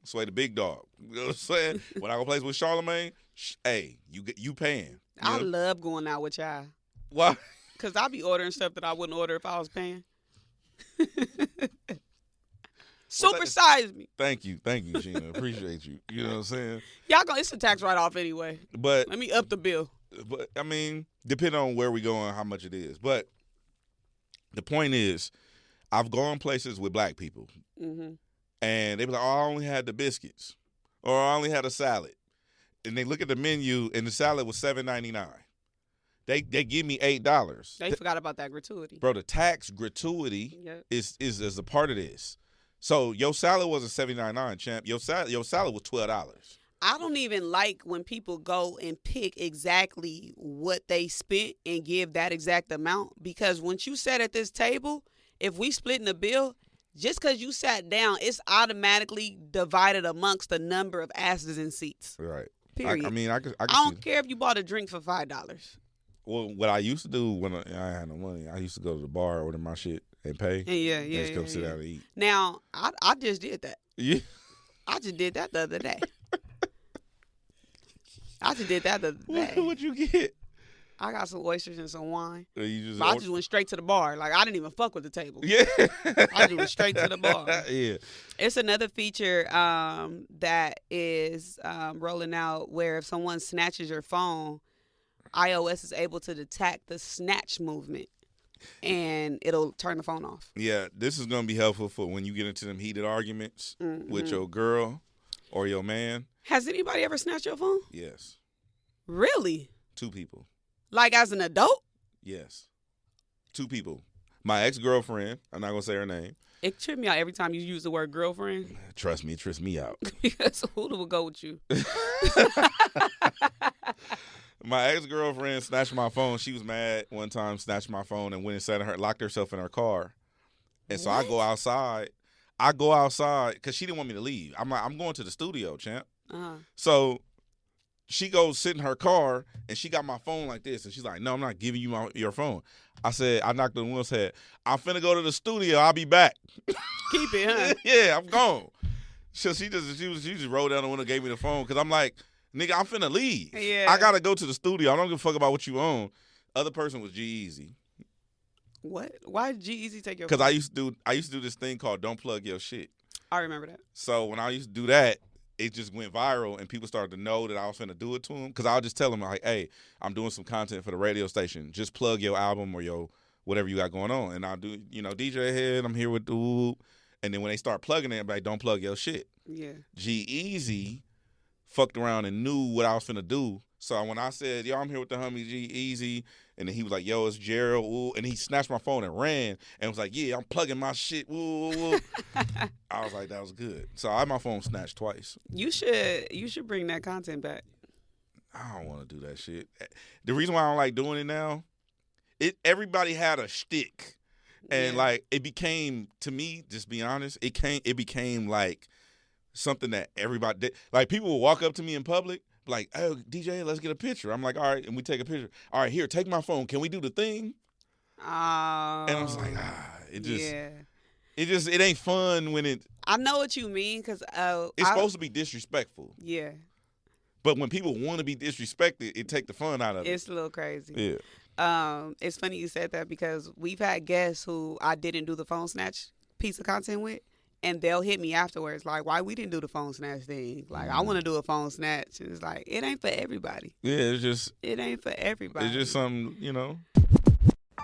Sway the big dog. You know what I'm saying? When I go places with Charlamagne, hey, you paying. I love going out with y'all. Why? Because I be ordering stuff that I wouldn't order if I was paying. Supersize me. Thank you, Gina. Appreciate you. You know what I'm saying? It's a tax write-off anyway. But let me up the bill. But I mean, depending on where we go and how much it is. But the point is, I've gone places with black people, and they be like, "Oh, I only had the biscuits, or I only had a salad," and they look at the menu, and the salad was $7.99. They give me $8. They forgot about that gratuity, bro. The tax gratuity is a part of this. So your salad wasn't $7.99, champ. Your salad was $12. I don't even like when people go and pick exactly what they spent and give that exact amount, because once you sat at this table, if we splitting the bill, just because you sat down, it's automatically divided amongst the number of asses and seats. Right. Period. I don't care if you bought a drink for $5. Well, what I used to do when I had no money, I used to go to the bar, order my shit, and pay. Yeah. Just come sit down and eat. Now, I just did that. Yeah. I just did that the other day. What'd you get? I got some oysters and some wine. I just went straight to the bar. Like, I didn't even fuck with the table. Yeah. I just went straight to the bar. Yeah. It's another feature that is rolling out where if someone snatches your phone, iOS is able to detect the snatch movement, and it'll turn the phone off. Yeah, this is going to be helpful for when you get into them heated arguments with your girl or your man. Has anybody ever snatched your phone? Yes. Really? 2 people. Like as an adult? Yes. 2 people. My ex-girlfriend, I'm not going to say her name. It tripped me out every time you use the word girlfriend. Trust me, it trips me out. Because who would go with you? My ex-girlfriend snatched my phone. She was mad one time, snatched my phone and went and sat in locked herself in her car. And so I go outside. Because she didn't want me to leave. I'm like, I'm going to the studio, champ. Uh-huh. So she goes sit in her car, and she got my phone like this, and she's like, "No, I'm not giving you your phone." I said, I knocked on the window, said, "I'm finna go to the studio. I'll be back." Keep it, huh? Yeah, I'm gone. So she just rolled down the window, gave me the phone, because I'm like, nigga, I'm finna leave. Yeah. I gotta go to the studio. I don't give a fuck about what you own. Other person was G-Eazy. What? Why did G-Eazy take your Because phone? I used to do this thing called "Don't Plug Your Shit." I remember that. So when I used to do that, it just went viral, and people started to know that I was finna do it to them. Because I'll just tell them, like, "Hey, I'm doing some content for the radio station. Just plug your album or your whatever you got going on." And I'll do, DJ Hed, I'm here with the. And then when they start plugging it, I'm like, "Don't plug your shit." Yeah. G-Eazy fucked around and knew what I was finna do. So when I said, "Yo, I'm here with the homie G-Eazy," and then he was like, "Yo, it's Gerald," ooh, and he snatched my phone and ran and was like, "Yeah, I'm plugging my shit." Ooh, ooh, ooh. I was like, that was good. So I had my phone snatched twice. You should bring that content back. I don't want to do that shit. The reason why I don't like doing it now, everybody had a shtick. And like it became, to me, just be honest, it became like something that everybody did. Like people would walk up to me in public, like, "Oh, DJ, let's get a picture." I'm like, "All right," and we take a picture. "All right, here, take my phone. Can we do the thing?" Oh. And I was like, it ain't fun when it. I know what you mean, because it's supposed to be disrespectful. Yeah. But when people want to be disrespected, it take the fun out of it. It's a little crazy. Yeah. It's funny you said that, because we've had guests who I didn't do the phone snatch piece of content with, and they'll hit me afterwards like, "Why we didn't do the phone snatch thing? Like, I want to do a phone snatch." And it's like, it ain't for everybody. Yeah, it ain't for everybody. It's just something,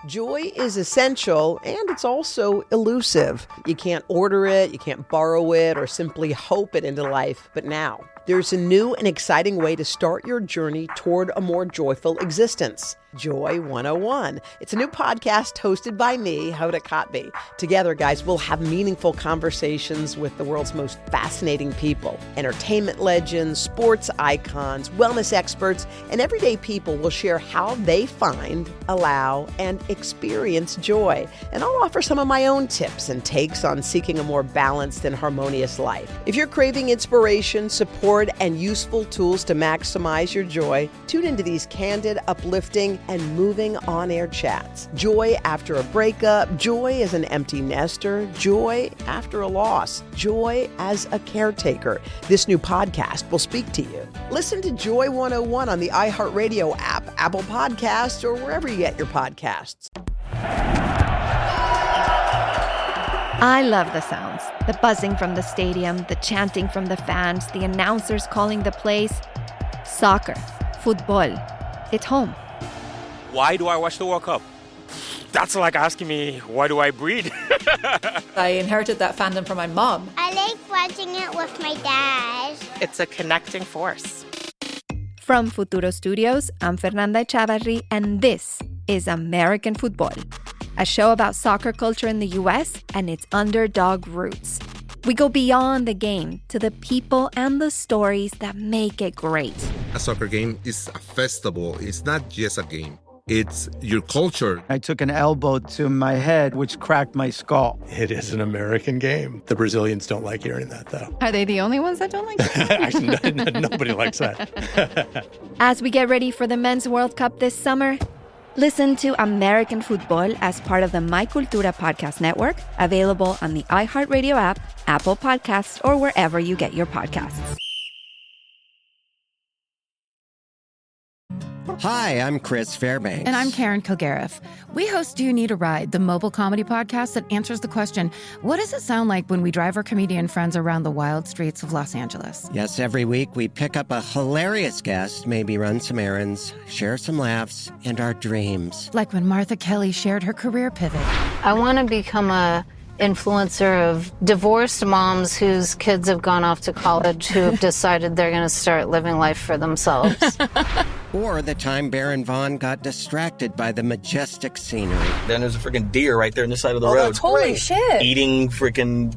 Joy is essential, and it's also elusive. You can't order it, you can't borrow it, or simply hope it into life. But now, there's a new and exciting way to start your journey toward a more joyful existence. Joy 101. It's a new podcast hosted by me, Hoda Kotb. Together, guys, we'll have meaningful conversations with the world's most fascinating people. Entertainment legends, sports icons, wellness experts, and everyday people will share how they find, allow, and experience joy. And I'll offer some of my own tips and takes on seeking a more balanced and harmonious life. If you're craving inspiration, support, and useful tools to maximize your joy, tune into these candid, uplifting, and moving on-air chats. Joy after a breakup, joy as an empty nester, joy after a loss, joy as a caretaker. This new podcast will speak to you. Listen to Joy 101 on the iHeartRadio app, Apple Podcasts, or wherever you get your podcasts. I love the sounds. The buzzing from the stadium, the chanting from the fans, the announcers calling the plays. Soccer, football. It's home. Why do I watch the World Cup? That's like asking me, why do I breathe? I inherited that fandom from my mom. I like watching it with my dad. It's a connecting force. From Futuro Studios, I'm Fernanda Echavarri, and this is American Football, a show about soccer culture in the U.S. and its underdog roots. We go beyond the game to the people and the stories that make it great. A soccer game is a festival. It's not just a game. It's your culture. I took an elbow to my head, which cracked my skull. It is an American game. The Brazilians don't like hearing that, though. Are they the only ones that don't like it? Actually, nobody likes that. As we get ready for the Men's World Cup this summer, listen to American Football as part of the My Cultura podcast network, available on the iHeartRadio app, Apple Podcasts, or wherever you get your podcasts. Hi, I'm Chris Fairbanks. And I'm Karen Kilgariff. We host Do You Need a Ride, the mobile comedy podcast that answers the question, what does it sound like when we drive our comedian friends around the wild streets of Los Angeles? Yes, every week we pick up a hilarious guest, maybe run some errands, share some laughs, and our dreams. Like when Martha Kelly shared her career pivot. I want to become a influencer of divorced moms whose kids have gone off to college who have decided they're going to start living life for themselves. Or the time Baron Vaughn got distracted by the majestic scenery. Then there's a freaking deer right there on the side of the road. Holy shit. Eating freaking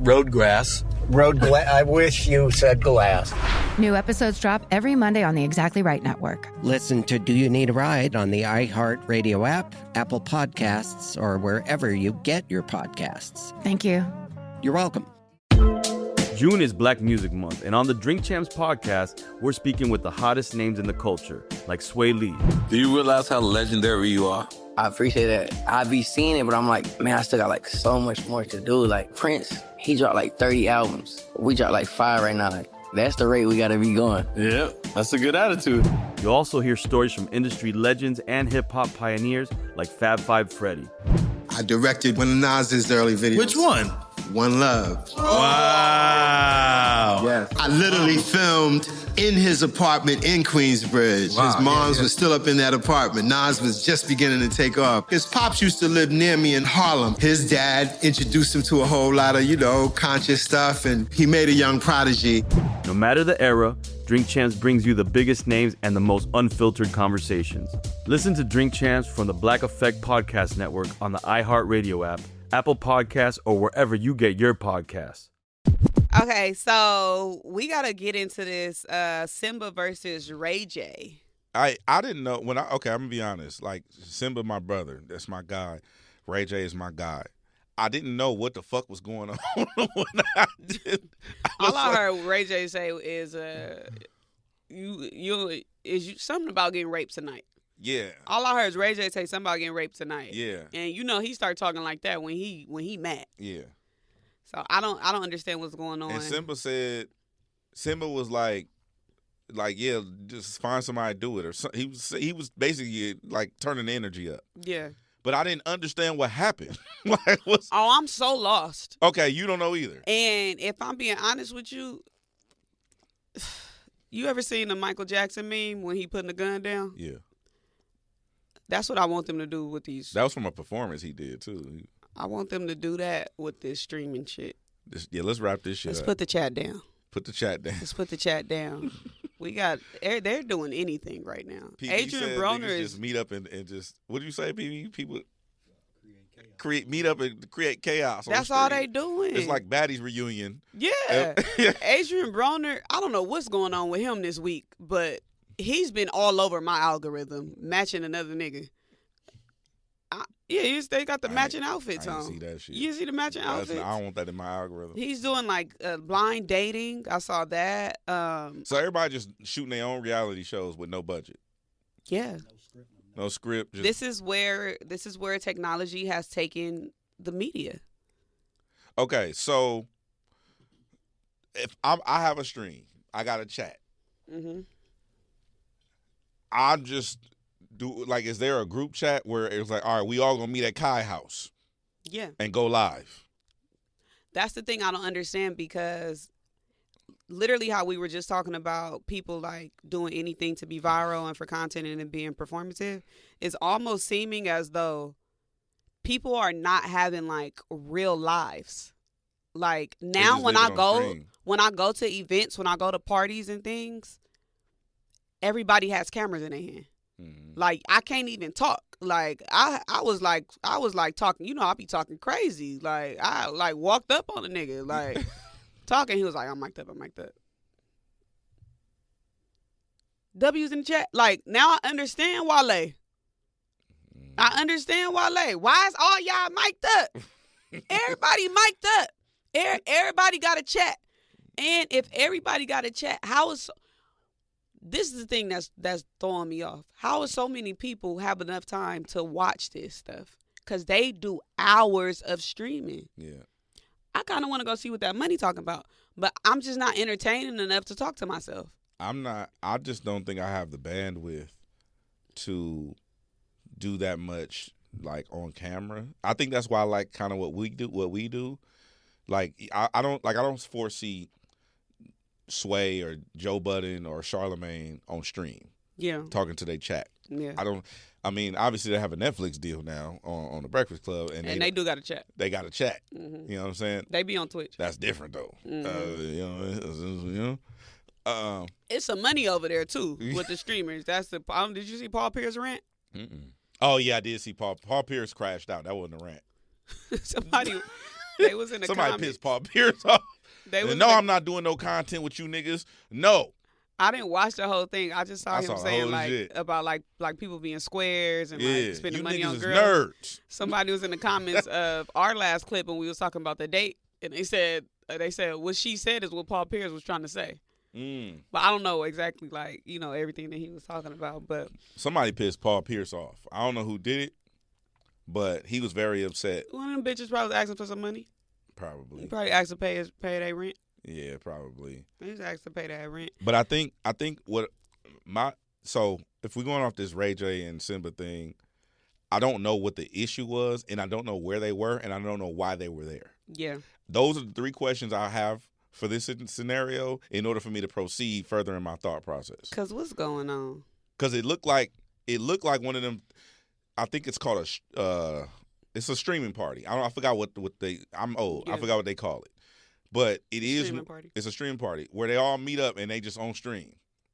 road grass. I wish you said glass. New episodes drop every Monday on the Exactly Right Network. Listen to Do You Need a Ride on the iHeartRadio app, Apple Podcasts, or wherever you get your podcasts. Thank you. You're welcome. June is Black Music Month, and on the Drink Champs podcast, we're speaking with the hottest names in the culture, like Sway Lee. Do you realize how legendary you are? I appreciate that. I be seeing it, but I'm like, man, I still got like so much more to do. Like Prince, he dropped like 30 albums. We dropped like 5 right now. Like, that's the rate we gotta be going. Yeah, that's a good attitude. You'll also hear stories from industry legends and hip-hop pioneers like Fab Five Freddy. I directed one of Nas's early videos. Which one? One Love. Wow. Yes. I literally filmed in his apartment in Queensbridge. Wow. His mom's was still up in that apartment. Nas was just beginning to take off. His pops used to live near me in Harlem. His dad introduced him to a whole lot of, conscious stuff, and he made a young prodigy. No matter the era, Drink Champs brings you the biggest names and the most unfiltered conversations. Listen to Drink Champs from the Black Effect Podcast Network on the iHeartRadio app, Apple Podcasts, or wherever you get your podcasts. Okay, so we got to get into this Simba versus Ray J. I didn't know I'm going to be honest. Like, Simba, my brother, that's my guy. Ray J is my guy. I didn't know what the fuck was going on when I did. All I heard Ray J say is you something about getting raped tonight. Yeah. All I heard is Ray J say something about getting raped tonight. Yeah. And he started talking like that when he mad. Yeah. So I don't understand what's going on. And Simba was like, yeah, just find somebody to do it, or he was basically like turning the energy up. Yeah. But I didn't understand what happened. I'm so lost. Okay, you don't know either. And if I'm being honest with you, you ever seen the Michael Jackson meme when he putting the gun down? Yeah. That's what I want them to do with these. That was from a performance he did too. I want them to do that with this streaming shit. Let's wrap this shit up. Let's put the chat down. Put the chat down. Let's put the chat down. They're doing anything right now. PB Adrian Broner is just meet up and just, what do you say, PB? People meet up and create chaos. That's all they doing. It's like Baddies reunion. Yeah. Adrian Broner, I don't know what's going on with him this week, but he's been all over my algorithm, matching another nigga. They got the matching outfits on. I didn't see that shit. You see the matching outfits? I don't want that in my algorithm. He's doing like blind dating. I saw that. So everybody just shooting their own reality shows with no budget. Yeah. No script. This is where technology has taken the media. Okay, so if I have a stream, I got a chat. Mm-hmm. I'm just is there a group chat where it was like, all right, we all gonna meet at Kai house? Yeah. And go live. That's the thing I don't understand, because literally how we were just talking about people like doing anything to be viral and for content and it being performative is almost seeming as though people are not having like real lives. Like now when I go to events, when I go to parties and things, everybody has cameras in their hand. Mm-hmm. Like I can't even talk. Like I was like talking, I be talking crazy. Like I like walked up on a nigga like talking. He was like, I'm mic'd up. W's in the chat. Like now I understand Wale. Why is all y'all mic'd up? Everybody mic'd up. Everybody got a chat. And if everybody got a chat, this is the thing that's throwing me off. How is so many people have enough time to watch this stuff? Because they do hours of streaming. Yeah. I kind of want to go see what that money talking about. But I'm just not entertaining enough to talk to myself. I just don't think I have the bandwidth to do that much like on camera. I think that's why I like kind of what we do. Like I don't foresee Sway or Joe Budden or Charlemagne on stream. Yeah. Talking to their chat. Yeah. Obviously they have a Netflix deal now on the Breakfast Club. And they do got a chat. They got a chat. Mm-hmm. You know what I'm saying? They be on Twitch. That's different though. Mm-hmm. It's some money over there too with the streamers. That's the. Did you see Paul Pierce rant? Mm-mm. Oh yeah, I did see Paul Pierce crashed out. That wasn't a rant. They was in the Somebody comments. pissed Paul Pierce off. I'm not doing no content with you niggas. No. I didn't watch the whole thing. I just saw him saying shit. about like people being squares and like spending money on girls. Nerds. Somebody was in the comments of our last clip when we was talking about the date And they said what she said is what Paul Pierce was trying to say. But I don't know exactly, like, you know, everything that he was talking about. But somebody pissed Paul Pierce off. I don't know who did it, but he was very upset. One of them bitches probably was asking for some money. Probably. He probably asked to pay their rent. Yeah, probably. He was asked to pay that rent. But I think so if we're going off this Ray J and Simba thing, I don't know what the issue was, and I don't know where they were, and I don't know why they were there. Yeah. Those are the 3 questions I have for this scenario in order for me to proceed further in my thought process. Because what's going on? Because it looked like one of them. I think it's called it's a streaming party. I forgot what they. I'm old. Yeah. I forgot what they call it. But it is. It's a streaming party where they all meet up and they just on stream,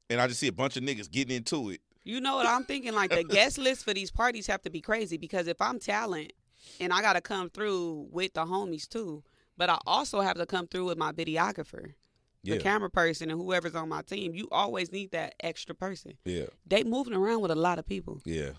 and I just see a bunch of niggas getting into it. You know what I'm thinking? Like, the guest list for these parties have to be crazy, because if I'm talent and I got to come through with the homies too, but I also have to come through with my videographer, the camera person, and whoever's on my team. You always need that extra person. Yeah. They moving around with a lot of people. Yeah.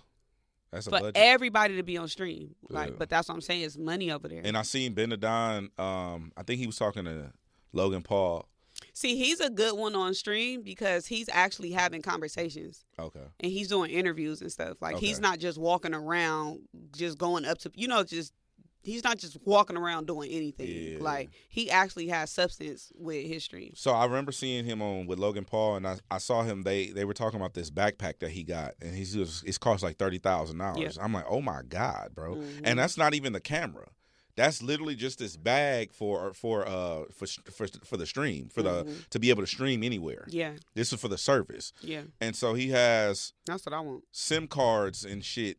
That's a for budget. Everybody to be on stream. Like, but that's what I'm saying. It's money over there. And I seen Benadine, I think he was talking to Logan Paul. See, he's a good one on stream because he's actually having conversations. Okay. And he's doing interviews and stuff. Like, he's not just walking around, just going up to, he's not just walking around doing anything. Yeah. Like, he actually has substance with his stream. So I remember seeing him with Logan Paul, and I saw him. They were talking about this backpack that he got, and it's cost like $30,000. Yeah. I'm like, oh my God, bro! Mm-hmm. And that's not even the camera. That's literally just this bag for the stream, to be able to stream anywhere. Yeah. This is for the service. Yeah. And so he has. That's what I want. SIM cards and shit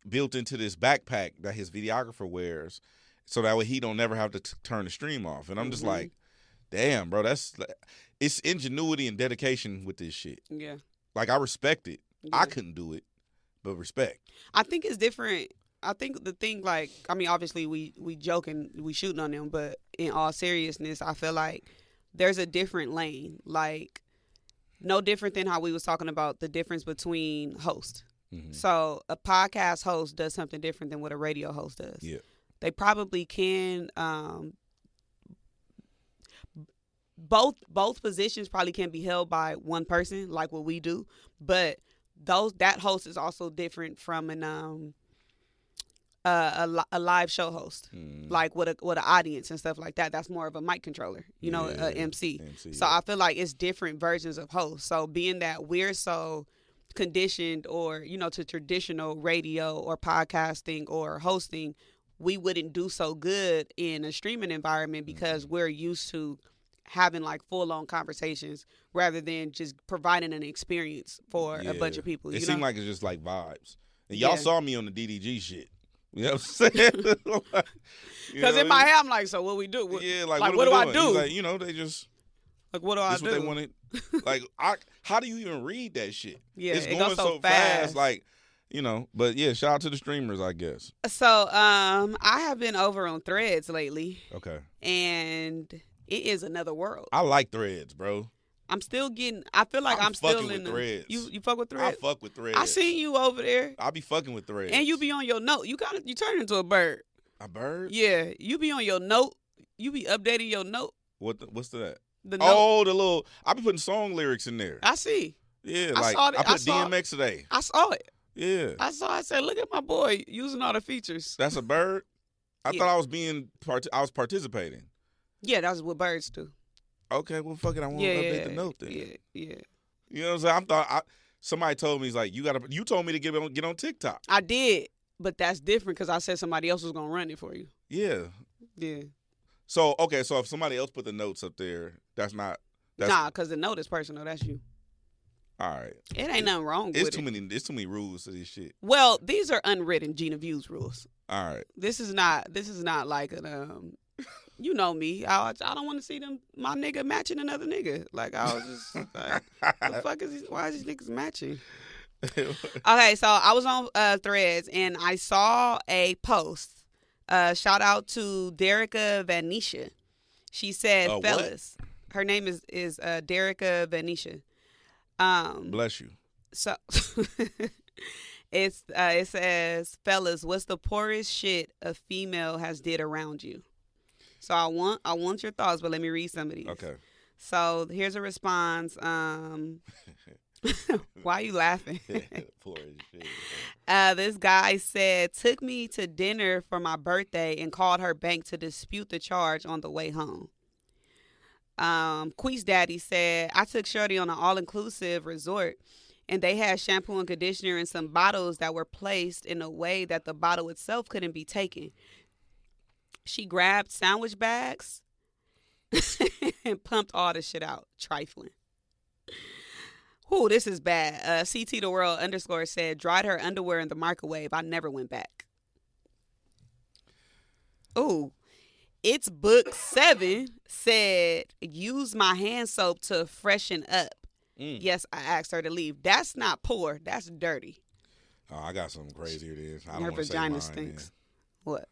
built into this backpack that his videographer wears, so that way he don't never have to turn the stream off. And I'm just like, damn, bro, it's ingenuity and dedication with this shit. Yeah. Like, I respect it. Yeah. I couldn't do it, but respect. I think it's different. I think the thing, like, I mean, obviously we joking, we shooting on them, but in all seriousness, I feel like there's a different lane. Like, no different than how we was talking about the difference between hosts. Mm-hmm. So a podcast host does something different than what a radio host does. Yeah. They probably can both positions probably can be held by one person, like what we do, but that host is also different from an a live show host, like with an audience and stuff like that. That's more of a mic controller, a MC. So I feel like it's different versions of hosts. So being that we're so conditioned or to traditional radio or podcasting or hosting, we wouldn't do so good in a streaming environment because we're used to having like full-on conversations rather than just providing an experience for a bunch of people. It seemed like it's just like vibes. And y'all saw me on the DDG shit. You know what I'm saying? Because in my head, I'm like, so what we do? What do I do? He's like, they just like, what do I do? What they wanted. Like, how do you even read that shit? Yeah, it's going so fast. Like, but yeah, shout out to the streamers, I guess. So, I have been over on Threads lately. Okay. And it is another world. I like Threads, bro. I feel like I'm still in the Threads. You fuck with Threads? I fuck with Threads. I seen you over there. I be fucking with Threads. And you be on your note. You turn into a bird. A bird? Yeah. You be on your note. You be updating your note. What's that? The note. The little. I be putting song lyrics in there. I see. Yeah, I put DMX today. I saw it. Yeah. I said, look at my boy using all the features. That's a bird? I thought I was participating. Yeah, that's what birds do. Okay, well, fuck it. I want to update the note then. Yeah. You know what I'm saying? Somebody told me, he's like, you told me to get on TikTok. I did, but that's different because I said somebody else was going to run it for you. Yeah. Yeah. So if somebody else put the notes up there, nah, because the note is personal. That's you. All right. It ain't nothing wrong with it. There's too many rules to this shit. Well, these are unwritten Gina Views rules. All right. This is not like an you know me. I don't want to see my nigga matching another nigga. Like, I was just like, the fuck why is these niggas matching? Okay, so I was on Threads and I saw a post. Shout out to Derica Vanisha. She said, fellas. What? Her name is Derica Vanisha. Bless you. So it says, fellas, what's the poorest shit a female has did around you? So I want your thoughts, but let me read some of these. Okay. So here's a response. Why are you laughing? Poor as shit. This guy said, took me to dinner for my birthday and called her bank to dispute the charge on the way home. Queez Daddy said, I took Shorty on an all-inclusive resort, and they had shampoo and conditioner in some bottles that were placed in a way that the bottle itself couldn't be taken. She grabbed sandwich bags and pumped all the shit out. Trifling. Ooh, this is bad. CT the World _ said, dried her underwear in the microwave. I never went back. Ooh. It's Book 7 said, use my hand soap to freshen up. Yes, I asked her to leave. That's not poor. That's dirty. Oh, I got something crazier than this. I don't Her wanna say vagina mine, stinks. man. What?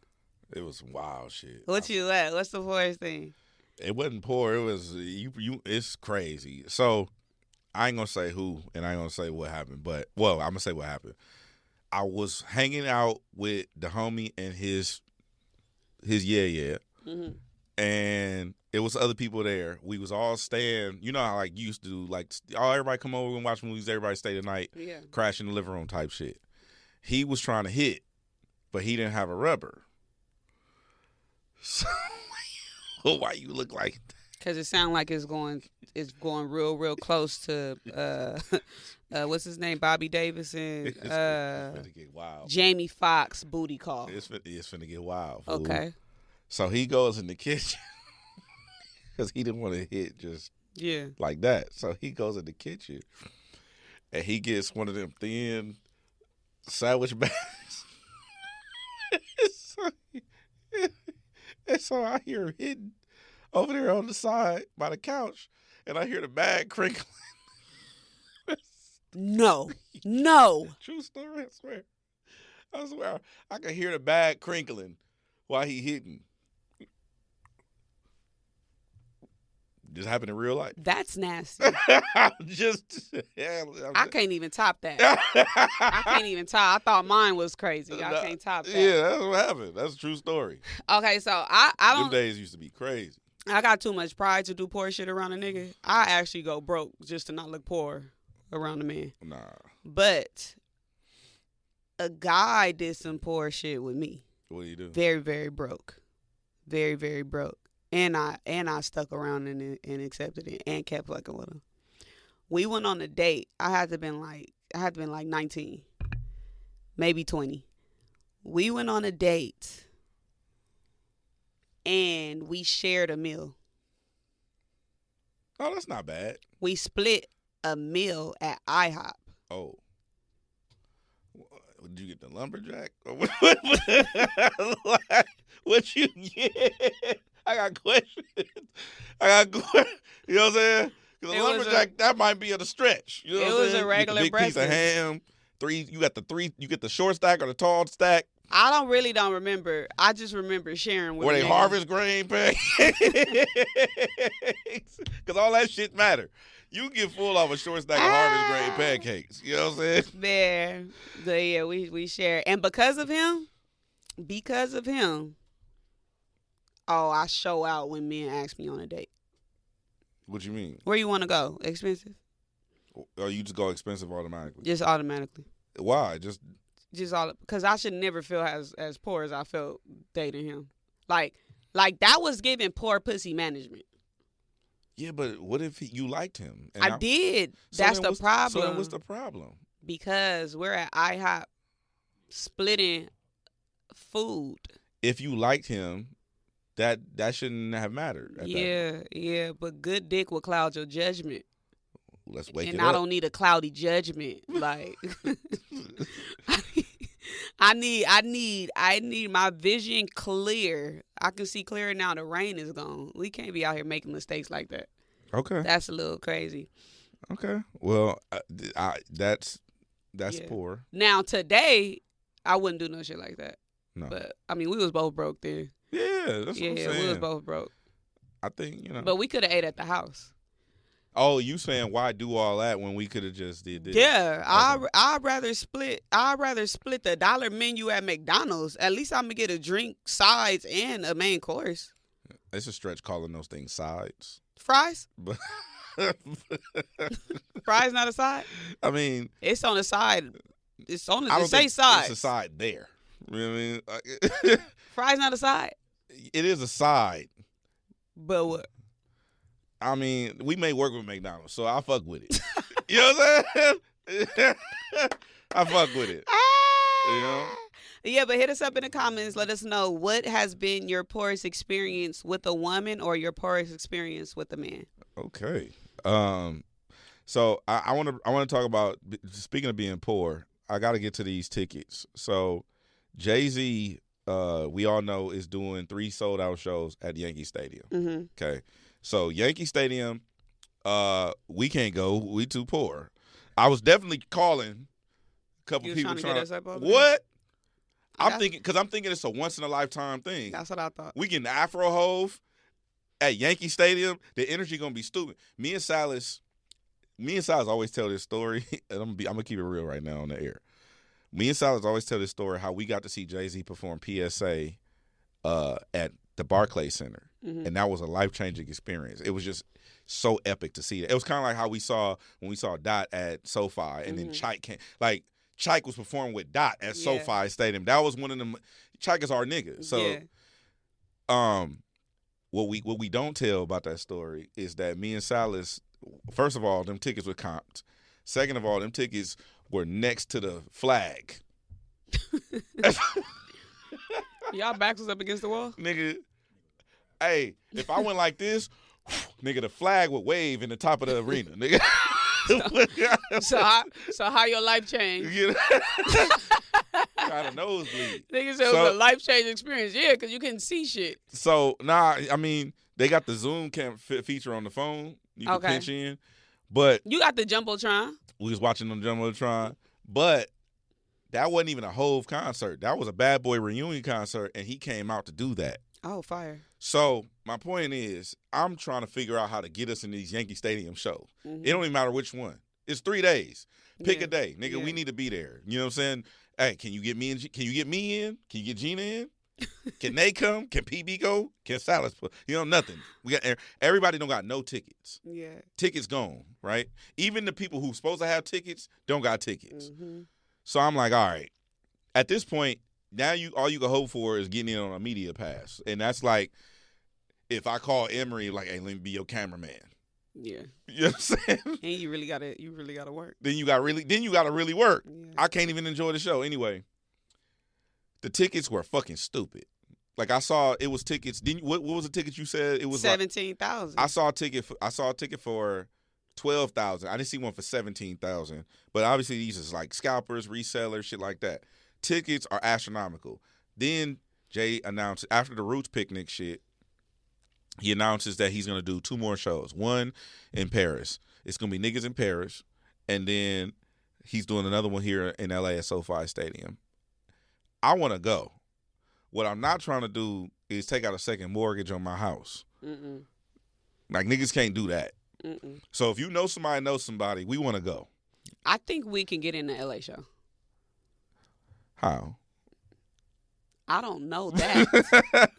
It was some wild shit. What you at? What's the poorest thing? It wasn't poor. It was you. It's crazy. So I ain't gonna say who, and I ain't gonna say what happened. But I'm gonna say what happened. I was hanging out with the homie and his Mm-hmm. and it was other people there. We was all staying. You know how like you used to do, like everybody come over and watch movies. Everybody stay the night. Yeah. Crash in the living room type shit. He was trying to hit, but he didn't have a rubber. So why you look like that? Because it sounds like it's going real close to what's his name, Bobby Davis and It's finna get wild. Jamie Foxx booty call. It's finna get wild. Fool. Okay. So he goes in the kitchen because he didn't want to hit just like that. So he goes in the kitchen and he gets one of them thin sandwich bags. And so I hear him hitting over there on the side by the couch, and I hear the bag crinkling. No. True story, I swear. I can hear the bag crinkling while he hitting. This happened in real life. That's nasty. I can't even top that. I can't even top. I thought mine was crazy. I can't top that. Yeah, that's what happened. That's a true story. Okay, so I don't. Them days used to be crazy. I got too much pride to do poor shit around a nigga. I actually go broke just to not look poor around a man. Nah. But a guy did some poor shit with me. What do you do? Very, very broke. Very, very broke. And I stuck around and accepted it and kept fucking with him. We went on a date. I had to been like 19, maybe 20. We went on a date and we shared a meal. Oh, that's not bad. We split a meal at IHOP. Oh. Did you get the lumberjack? What you get? I got questions. You know what I'm saying? Because the lumberjack, that might be at a stretch. You know what I'm saying? It was a regular big breakfast. Piece of ham. You get the short stack or the tall stack. I don't remember. I just remember sharing with Were they niggas. harvest grain pancakes? Because all that shit matter. You get full off a short stack of harvest grain pancakes. You know what I'm saying? Yeah, we share. And because of him, I show out when men ask me on a date. What you mean? Where you want to go? Expensive? Or you just go expensive automatically? Just automatically. Why? Just all because I should never feel as poor as I felt dating him. Like that was giving poor pussy management. Yeah, but what if you liked him? And I did. That's the problem. So then what's the problem? Because we're at IHOP splitting food. If you liked him, that shouldn't have mattered. Yeah, but good dick will cloud your judgment. Let's wake it up. And I don't need a cloudy judgment. Like I need my vision clear. I can see clearer now. The rain is gone. We can't be out here making mistakes like that. Okay. That's a little crazy. Okay. Well, that's poor. Now today, I wouldn't do no shit like that. No. But I mean, we was both broke then. Yeah, that's what I'm saying. We was both broke. I think, But we could have ate at the house. Oh, you saying why do all that when we could have just did this? Yeah, okay. I'd rather split the dollar menu at McDonald's. At least I'm gonna get a drink, sides, and a main course. It's a stretch calling those things sides. Fries? But Fries not a side? I mean, it's on the side. It's on the I don't say think side. It's a side there. You know what I mean? Fries not a side? It is a side. But what? I mean, we may work with McDonald's, so I fuck with it. You know what I'm saying? I fuck with it. You know? Yeah, but hit us up in the comments. Let us know what has been your poorest experience with a woman or your poorest experience with a man. Okay. So I want to talk about, speaking of being poor, I got to get to these tickets. So Jay-Z, we all know, is doing 3 sold-out shows at Yankee Stadium. Mm-hmm. Okay. So Yankee Stadium, we can't go. We too poor. I was definitely calling a couple people trying to get us up over there? What? I'm thinking it's a once-in-a-lifetime thing. That's what I thought. We getting Afro Hove at Yankee Stadium. The energy gonna be stupid. Me and Silas always tell this story, and I'm gonna keep it real right now on the air. Me and Silas always tell this story how we got to see Jay-Z perform PSA at the Barclays Center, and that was a life-changing experience. It was just so epic to see it. It was kind of like how when we saw Dot at SoFi, and then Chike came. Like Chike was performing with Dot at SoFi Stadium. That was one of them. Chike is our nigga. So, what we don't tell about that story is that me and Silas, first of all, them tickets were comped. Second of all, them tickets were next to the flag. Y'all backs was up against the wall? Nigga, hey, if I went like this, nigga, the flag would wave in the top of the arena, nigga. So how your life changed? You got a nosebleed. Nigga said it was a life-changing experience. Yeah, because you couldn't see shit. So, I mean, they got the Zoom feature on the phone. You can pinch in. But you got the Jumbotron. We was watching on Jumbotron. But that wasn't even a Hove concert. That was a Bad Boy reunion concert, and he came out to do that. Oh, fire. So my point is, I'm trying to figure out how to get us in these Yankee Stadium shows. Mm-hmm. It don't even matter which one. It's 3 days. Pick a day, nigga. We need to be there. You know what I'm saying? Hey, can you get me in? Can you get me in? Can you get Gina in? Can they come? Can PB go? Can Salas put? You know, nothing. We got everybody don't got no tickets. Yeah. Tickets gone, right? Even the people who's supposed to have tickets don't got tickets. Mm-hmm. So I'm like, all right. At this point, now all you can hope for is getting in on a media pass, and that's like, if I call Emery, like, hey, let me be your cameraman. Yeah. You know what I'm saying? And you really gotta work. Then you gotta really work. Yeah. I can't even enjoy the show. Anyway, the tickets were fucking stupid. Like, I saw it was tickets. What was the ticket you said? It was $17,000. I saw a ticket for $12,000. I didn't see one for $17,000. But obviously these is like scalpers, resellers, shit like that. Tickets are astronomical. Then Jay announced after the Roots picnic shit, he announces that he's going to do 2 more shows. One in Paris. It's going to be niggas in Paris. And then he's doing another one here in LA at SoFi Stadium. I want to go. What I'm not trying to do is take out a second mortgage on my house. Mm-mm. Like, niggas can't do that. Mm-mm. So if you know somebody, we want to go. I think we can get in the LA show. How? I don't know that.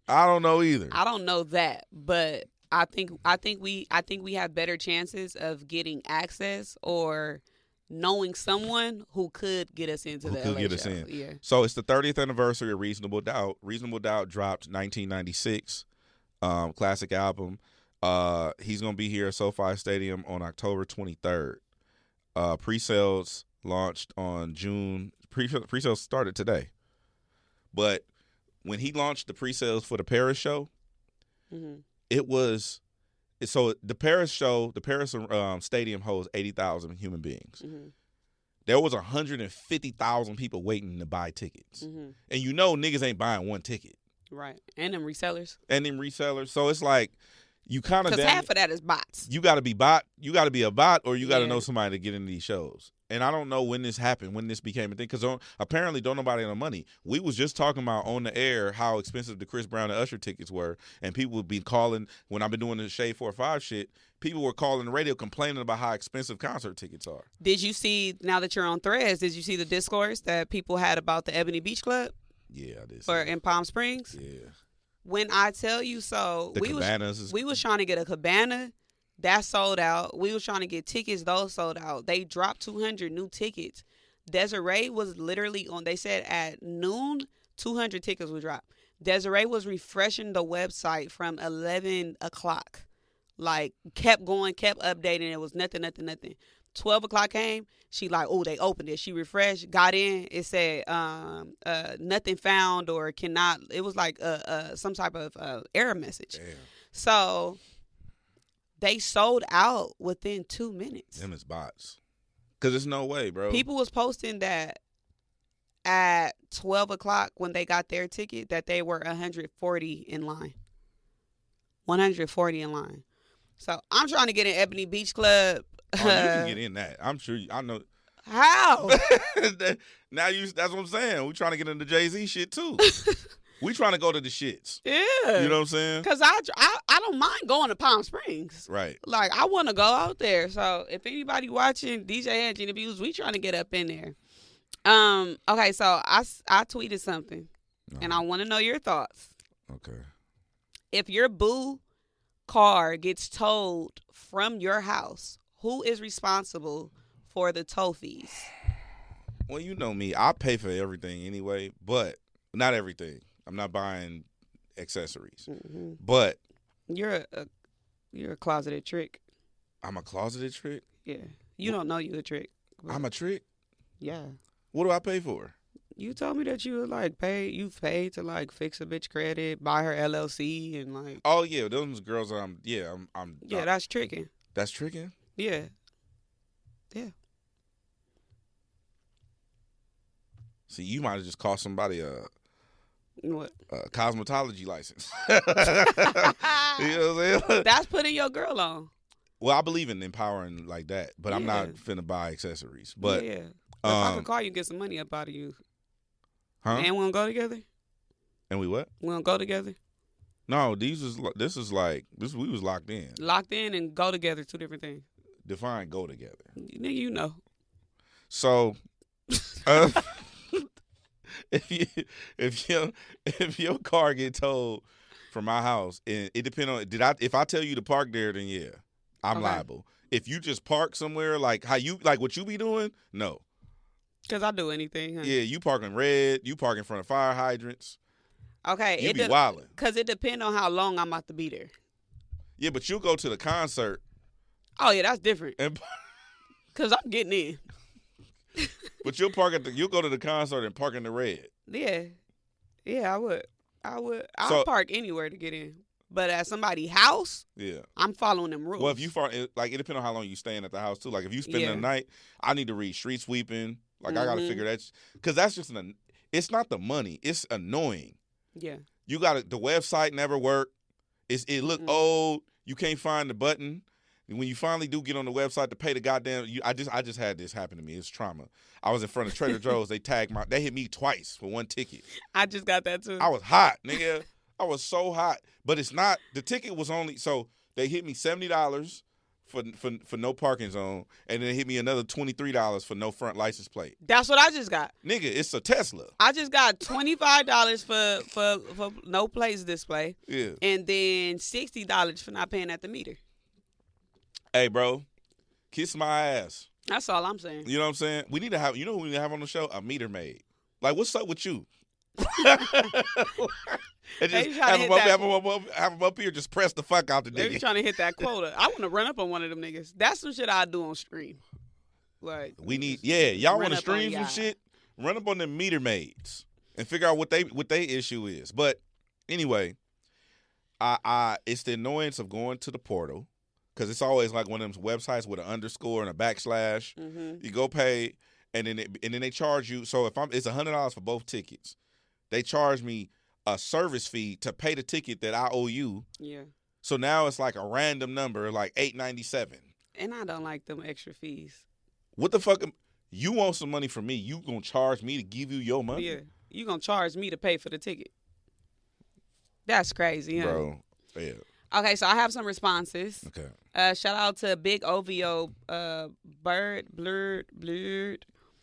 I don't know either. I don't know that, but I think we have better chances of getting access or knowing someone who could get us into the LA show. In. Yeah. So it's the 30th anniversary of Reasonable Doubt. Reasonable Doubt dropped 1996, classic album. He's gonna be here at SoFi Stadium on October 23rd. Pre-sales launched on June. Pre-sales started today, but when he launched the pre-sales for the Paris show, it was so the Paris show. The Paris stadium holds 80,000 human beings. Mm-hmm. There was 150,000 people waiting to buy tickets, and you know niggas ain't buying one ticket, right? And them resellers. So it's like you kind of because half of that is bots. You got to be bot. You got to be a bot, or you got to know somebody to get into these shows. And I don't know when this happened, when this became a thing, because apparently don't nobody have the money. We was just talking about on the air how expensive the Chris Brown and Usher tickets were, and people would be calling, when I've been doing the Shade 4-5 shit, people were calling the radio complaining about how expensive concert tickets are. Did you see, now that you're on Threads, did you see the discourse that people had about the Ebony Beach Club? Yeah, I did. Or in Palm Springs? Yeah. When I tell you so, The cabanas we was trying to get a cabana. That sold out. We was trying to get tickets. Those sold out. They dropped 200 new tickets. Desiree was literally on, they said at noon, 200 tickets would drop. Desiree was refreshing the website from 11 o'clock. Like, kept going, kept updating. It was nothing. 12 o'clock came. She like, oh, they opened it. She refreshed, got in. It said nothing found or cannot. It was like some type of error message. Damn. So they sold out within 2 minutes. Them is bots. Because there's no way, bro. People was posting that at 12 o'clock when they got their ticket that they were 140 in line. 140 in line. So I'm trying to get in Ebony Beach Club. Oh, you can get in that. I'm sure. I know. How? Now that's what I'm saying. We trying to get into Jay-Z shit too. We trying to go to the shits. Yeah. You know what I'm saying? Because I don't mind going to Palm Springs. Right. Like, I want to go out there. So if anybody watching DJ and Gina Views, we trying to get up in there. Okay, so I tweeted something, and I want to know your thoughts. Okay. If your boo car gets towed from your house, who is responsible for the tow fees? Well, you know me. I pay for everything anyway, but not everything. I'm not buying accessories. Mm-hmm. But you're a closeted trick. I'm a closeted trick? Yeah. You don't know you a trick. I'm a trick? Yeah. What do I pay for? You told me that you would like you've paid to like fix a bitch credit, buy her LLC and like. Oh yeah, those girls Yeah, that's tricking. That's tricking? Yeah. Yeah. See, you might have just cost somebody what? A cosmetology license. You know what I'm saying? That's putting your girl on. Well, I believe in empowering like that, but I'm not finna buy accessories. But yeah. If I could call you and get some money up out of you. Huh? And we gonna go together? And we what? We gonna go together? No, we was locked in. Locked in and go together, two different things. Define go together. Nigga, you know. So if your car get towed from my house, and it depends on if I tell you to park there, then yeah, I'm liable. If you just park somewhere like how you like what you be doing, no. Cause I do anything. Huh? Yeah, you parking red, you park in front of fire hydrants. Okay, you be wildin'. Cause it depends on how long I'm about to be there. Yeah, but you'll go to the concert. Oh yeah, that's different. And, Cause I'm getting in. But you'll go to the concert and park in the red. Yeah, I would. I'll park anywhere to get in. But at somebody's house, yeah, I'm following them rules. Well, if you it depends on how long you staying at the house too. Like if you spend the night, I need to read street sweeping. Like I got to figure that because that's just it's not the money. It's annoying. Yeah, you got the website never worked. It look old. You can't find the button. And when you finally do get on the website to pay the goddamn, I just had this happen to me. It's trauma. I was in front of Trader Joe's. They hit me twice for one ticket. I just got that too. I was hot, nigga. I was so hot, but it's not. The ticket was only so they hit me $70 for no parking zone, and then they hit me another $23 for no front license plate. That's what I just got. Nigga, it's a Tesla. I just got $25 for no place display. Yeah, and then $60 for not paying at the meter. Hey, bro, kiss my ass. That's all I'm saying. You know what I'm saying? We need to have. You know who we need to have on the show? A meter maid. Like, what's up with you? And just have them up here, just press the fuck out the nigga. They trying to hit that quota. I want to run up on one of them niggas. That's some shit I do on stream. Like we need, y'all want to stream some shit? Run up on them meter maids and figure out what they issue is. But anyway, it's the annoyance of going to the portal because it's always like one of them websites with an underscore and a backslash. Mm-hmm. You go pay, and then they charge you. So it's $100 for both tickets. They charge me a service fee to pay the ticket that I owe you. Yeah. So now it's like a random number, like $8.97. And I don't like them extra fees. What the fuck? You want some money from me? You gonna charge me to give you your money? Yeah. You gonna charge me to pay for the ticket? That's crazy, huh? Bro. Yeah. Okay, so I have some responses. Okay. Shout out to Big OVO, Blurred.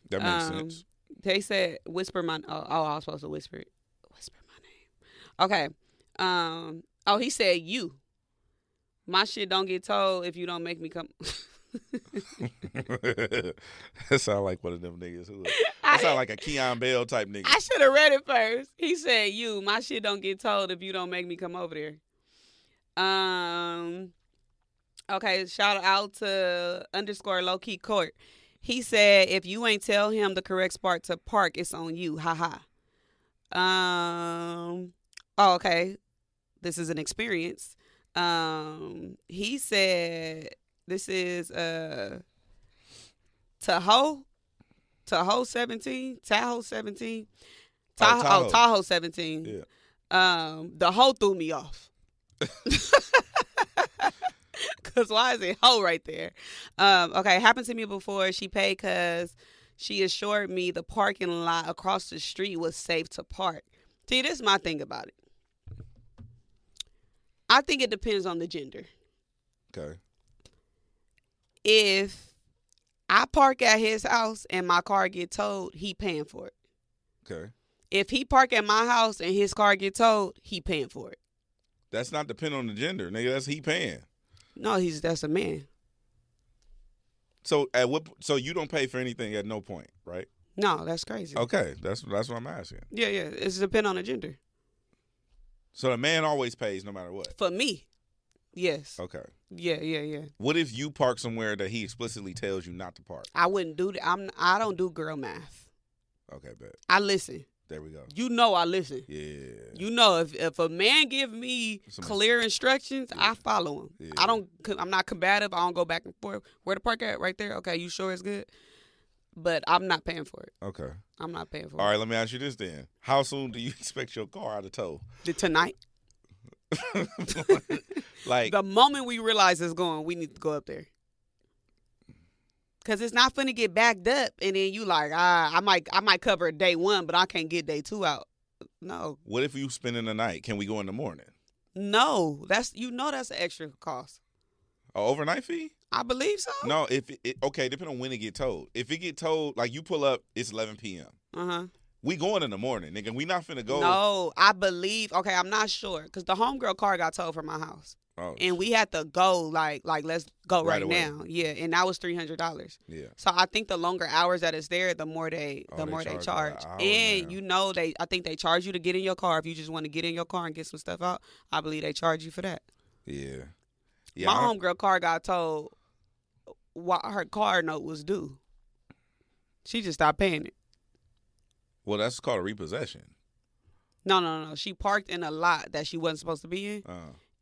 That makes sense. They said, whisper my. Oh, I was supposed to whisper it. Whisper my name. Okay. He said you. My shit don't get told if you don't make me come. That sound like one of them niggas. That sound like a Keon Bell type nigga. I should have read it first. He said you. My shit don't get told if you don't make me come over there. Okay, shout out to _lowkey court. He said, if you ain't tell him the correct spot to park, it's on you. Ha ha. Okay. This is an experience. He said, this is Tahoe 17. Tahoe 17. Tahoe 17. Yeah. The hoe threw me off. Because why is it hoe right there? Okay, it happened to me before. She paid because she assured me the parking lot across the street was safe to park. See, this is my thing about it. I think it depends on the gender. Okay. If I park at his house and my car get towed, he paying for it. Okay. If he park at my house and his car get towed, he paying for it. That's not depending on the gender, nigga. That's he paying. No, that's a man. So so you don't pay for anything at no point, right? No, that's crazy. Okay, that's what I'm asking. Yeah, it's depend on the gender. So the man always pays no matter what. For me, yes. Okay. Yeah. What if you park somewhere that he explicitly tells you not to park? I wouldn't do that. I don't do girl math. Okay, bet. I listen. There we go. You know I listen. Yeah. You know if a man give me clear instructions, I follow him. Yeah. I'm not combative. I don't go back and forth. Where to park at? Right there. Okay, you sure it's good? But I'm not paying for it. Okay. I'm not paying for it. All right, let me ask you this then. How soon do you expect your car out of tow? Tonight. Like the moment we realize it's going, we need to go up there. Cause it's not finna get backed up, and then you like, I might cover day 1, but I can't get day 2 out. No. What if you spending the night? Can we go in the morning? No, that's an extra cost. An overnight fee? I believe so. No, depending on when it get told. If it get told, like you pull up, it's 11 p.m. We going in the morning, nigga. We not finna go. No, I believe. Okay, I'm not sure because the homegirl car got towed from my house. Oh, and we had to go like let's go right away. Now. Yeah, and that was $300. Yeah. So I think the longer hours that it's there, the more they charge. And I think they charge you to get in your car if you just want to get in your car and get some stuff out. I believe they charge you for that. Yeah. My homegirl car got towed while her car note was due. She just stopped paying it. Well, that's called a repossession. No. She parked in a lot that she wasn't supposed to be in.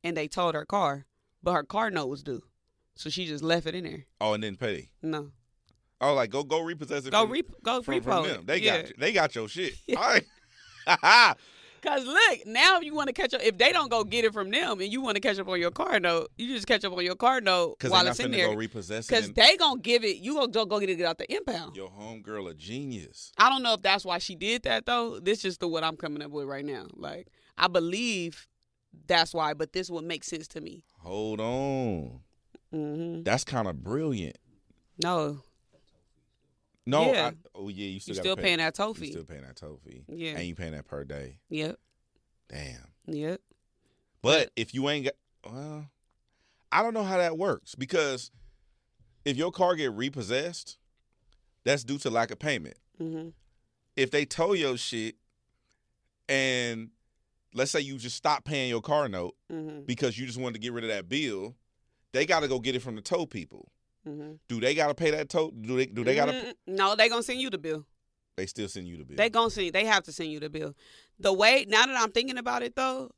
And they towed her car, but her car note was due, so she just left it in there. Oh, and didn't pay? No. Oh, like go repossess it. Go from repo them. it. They got your shit. Yeah. All right. Cause look, now if you want to catch up, if they don't go get it from them, and you want to catch up on your car note, you just catch up on your car note while it's in there. Go repossess it. Cause they gonna give it. You gonna go get it out the impound. Your homegirl a genius. I don't know if that's why she did that though. This is what I'm coming up with right now. Like I believe. That's why, but this would make sense to me. Hold on. Mm-hmm. That's kind of brilliant. No. Yeah. You still paying that tow fee. You still paying that tow fee. Yeah. And you paying that per day. Yep. Damn. Yep. But if you ain't got, well, I don't know how that works because if your car get repossessed, that's due to lack of payment. Mm-hmm. If they tow your shit and let's say you just stop paying your car note because you just wanted to get rid of that bill, they got to go get it from the tow people. Mm-hmm. Do they got to pay that tow? Do they got to? No, they gonna send you the bill. They still send you the bill. They have to send you the bill. The way now that I'm thinking about it though,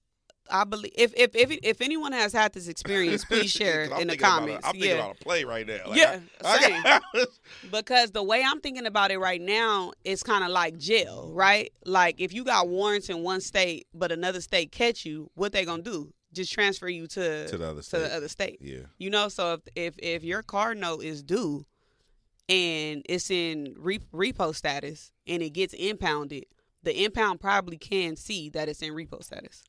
I believe if anyone has had this experience, please share in the comments. I'm thinking about a play right now. Like same. Because the way I'm thinking about it right now, it's kind of like jail, right? Like if you got warrants in one state, but another state catch you, what they gonna do? Just transfer you to the other state. Yeah. You know, so if your car note is due and it's in repo status and it gets impounded, the impound probably can see that it's in repo status.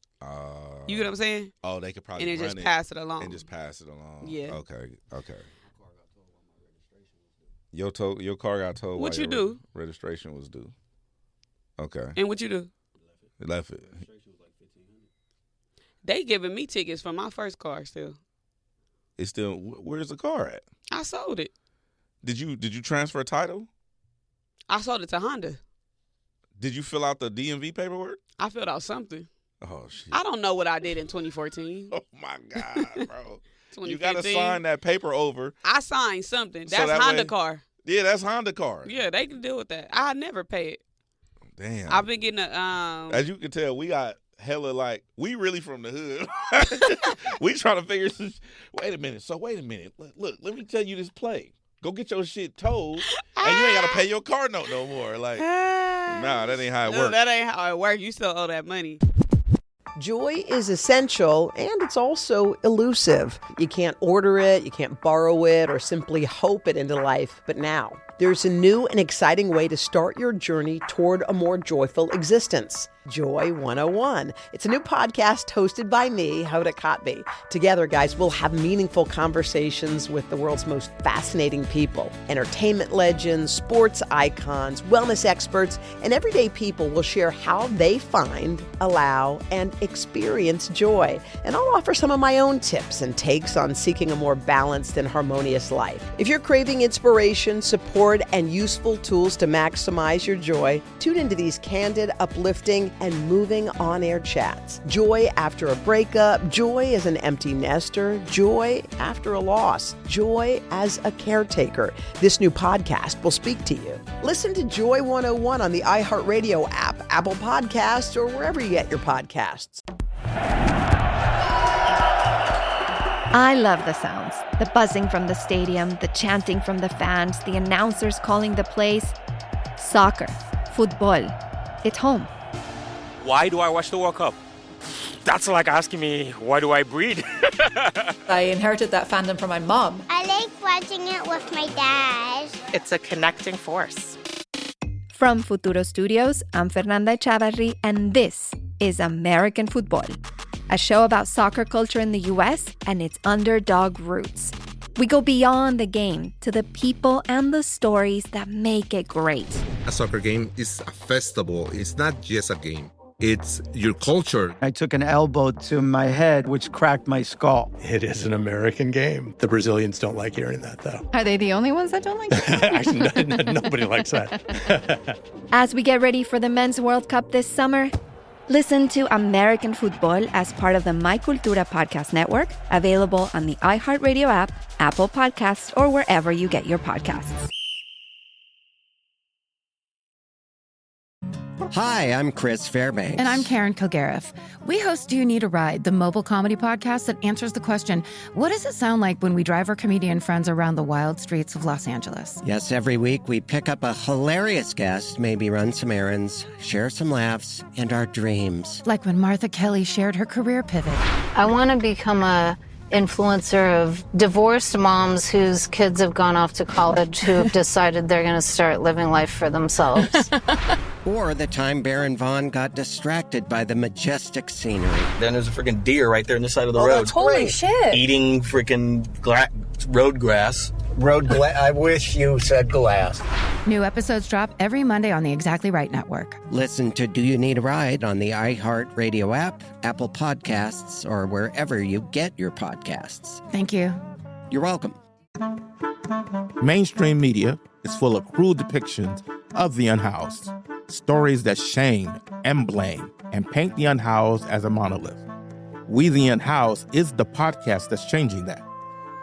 You get what I'm saying? Oh, they could probably and then just pass it along. And just pass it along. Yeah. Okay. Your car got towed. What you do? Registration was due. Okay. And what you do? Left it. They giving me tickets for my first car still. It's still, where's the car at? I sold it. Did you transfer title? I sold it to Honda. Did you fill out the DMV paperwork? I filled out something. Oh, shit. I don't know what I did in 2014. Oh, my God, bro. You 2015. got to sign that paper over. I signed something. So That's that Honda way- car. Yeah, that's Honda car. Yeah, they can deal with that. I never pay it. Damn. I've been getting a As you can tell, we got hella like, we really from the hood. We trying to figure some, wait a minute. Look, let me tell you this play. Go get your shit towed, and you ain't got to pay your car note no more. Like, nah, that ain't how it No, works. that ain't how it works. You still owe that money. Joy is essential, and it's also elusive. You can't order it, you can't borrow it, or simply hope it into life. But now, there's a new and exciting way to start your journey toward a more joyful existence. Joy 101. It's a new podcast hosted by me, Hed. Together, guys, we'll have meaningful conversations with the world's most fascinating people. Entertainment legends, sports icons, wellness experts, and everyday people will share how they find, allow, and experience joy. And I'll offer some of my own tips and takes on seeking a more balanced and harmonious life. If you're craving inspiration, support, and useful tools to maximize your joy, tune into these candid, uplifting, and moving on-air chats. Joy after a breakup, joy as an empty nester, joy after a loss, joy as a caretaker. This new podcast will speak to you. Listen to Joy 101 on the iHeartRadio app, Apple Podcasts, or wherever you get your podcasts. I love the sounds. The buzzing from the stadium, the chanting from the fans, the announcers calling the plays. Soccer, football, it's home. Why do I watch the World Cup? That's like asking me, why do I breathe? I inherited that fandom from my mom. I like watching it with my dad. It's a connecting force. From Futuro Studios, I'm Fernanda Echavarri, and this is American Football, a show about soccer culture in the U.S. and its underdog roots. We go beyond the game to the people and the stories that make it great. A soccer game is a festival. It's not just a game. It's your culture. I took an elbow to my head, which cracked my skull. It is an American game. The Brazilians don't like hearing that, though. Are they the only ones that don't like it? Actually, nobody likes that. As we get ready for the Men's World Cup this summer, listen to American Football as part of the My Cultura podcast network, available on the iHeartRadio app, Apple Podcasts, or wherever you get your podcasts. Hi, I'm Chris Fairbanks. And I'm Karen Kilgariff. We host Do You Need a Ride, the mobile comedy podcast that answers the question, what does it sound like when we drive our comedian friends around the wild streets of Los Angeles? Yes, every week we pick up a hilarious guest, maybe run some errands, share some laughs, and our dreams. Like when Martha Kelly shared her career pivot. I want to become a influencer of divorced moms whose kids have gone off to college who have decided they're going to start living life for themselves. Or the time Baron Vaughn got distracted by the majestic scenery. Then there's a freaking deer right there on the side of the Oh, road. that's holy shit. Eating freaking road grass. I wish you said glass. New episodes drop every Monday on the Exactly Right Network. Listen to Do You Need a Ride on the iHeartRadio app, Apple Podcasts, or wherever you get your podcasts. Thank you. You're welcome. Mainstream media is full of cruel depictions of the unhoused. Stories that shame and blame and paint the unhoused as a monolith. We the Unhoused is the podcast that's changing that.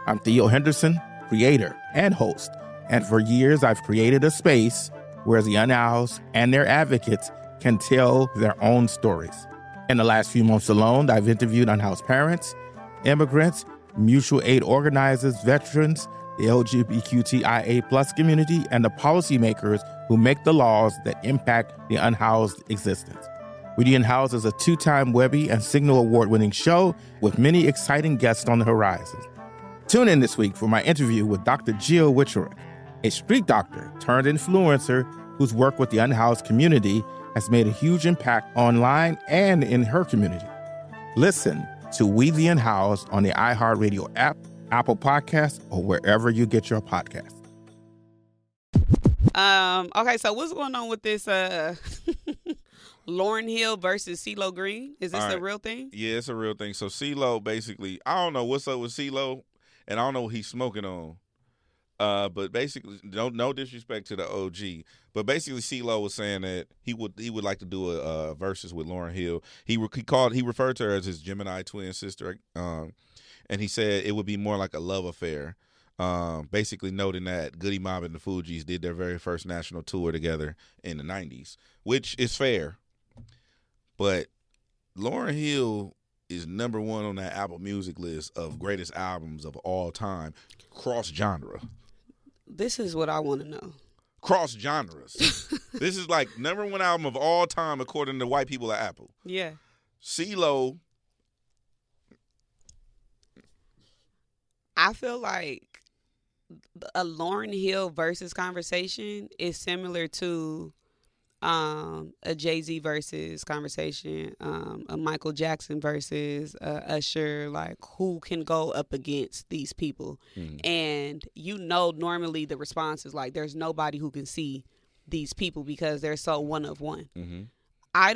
I'm Theo Henderson, creator and host, and for years I've created a space where the unhoused and their advocates can tell their own stories. In the last few months alone, I've interviewed unhoused parents, immigrants, mutual aid organizers, veterans, the LGBTQIA+ community, and the policymakers who make the laws that impact the unhoused existence. We the Unhoused is a 2-time Webby and Signal Award-winning show with many exciting guests on the horizon. Tune in this week for my interview with Dr. Jill Wicherick, a street doctor turned influencer whose work with the unhoused community has made a huge impact online and in her community. Listen to We the Unhoused on the iHeartRadio app, Apple Podcasts, or wherever you get your podcasts. Okay, so what's going on with this Lauryn Hill versus CeeLo Green. Is this a real thing? Yeah, it's a real thing. So CeeLo basically, I don't know what's up with CeeLo, and I don't know what he's smoking on. But basically, no disrespect to the OG, but basically CeeLo was saying that he would like to do a versus with Lauryn Hill. He referred to her as his Gemini twin sister, and he said it would be more like a love affair. Basically noting that Goody Mob and the Fugees did their very first national tour together in the 90s, which is fair. But Lauryn Hill is number 1 on that Apple Music list of greatest albums of all time, cross genre. This is what I want to know. Cross genres. This is like number 1 album of all time according to white people at Apple. Yeah. CeeLo. I feel like a Lauryn Hill versus conversation is similar to a Jay-Z versus conversation, a Michael Jackson versus Usher, like who can go up against these people. And normally the response is like there's nobody who can see these people because they're so one of one. I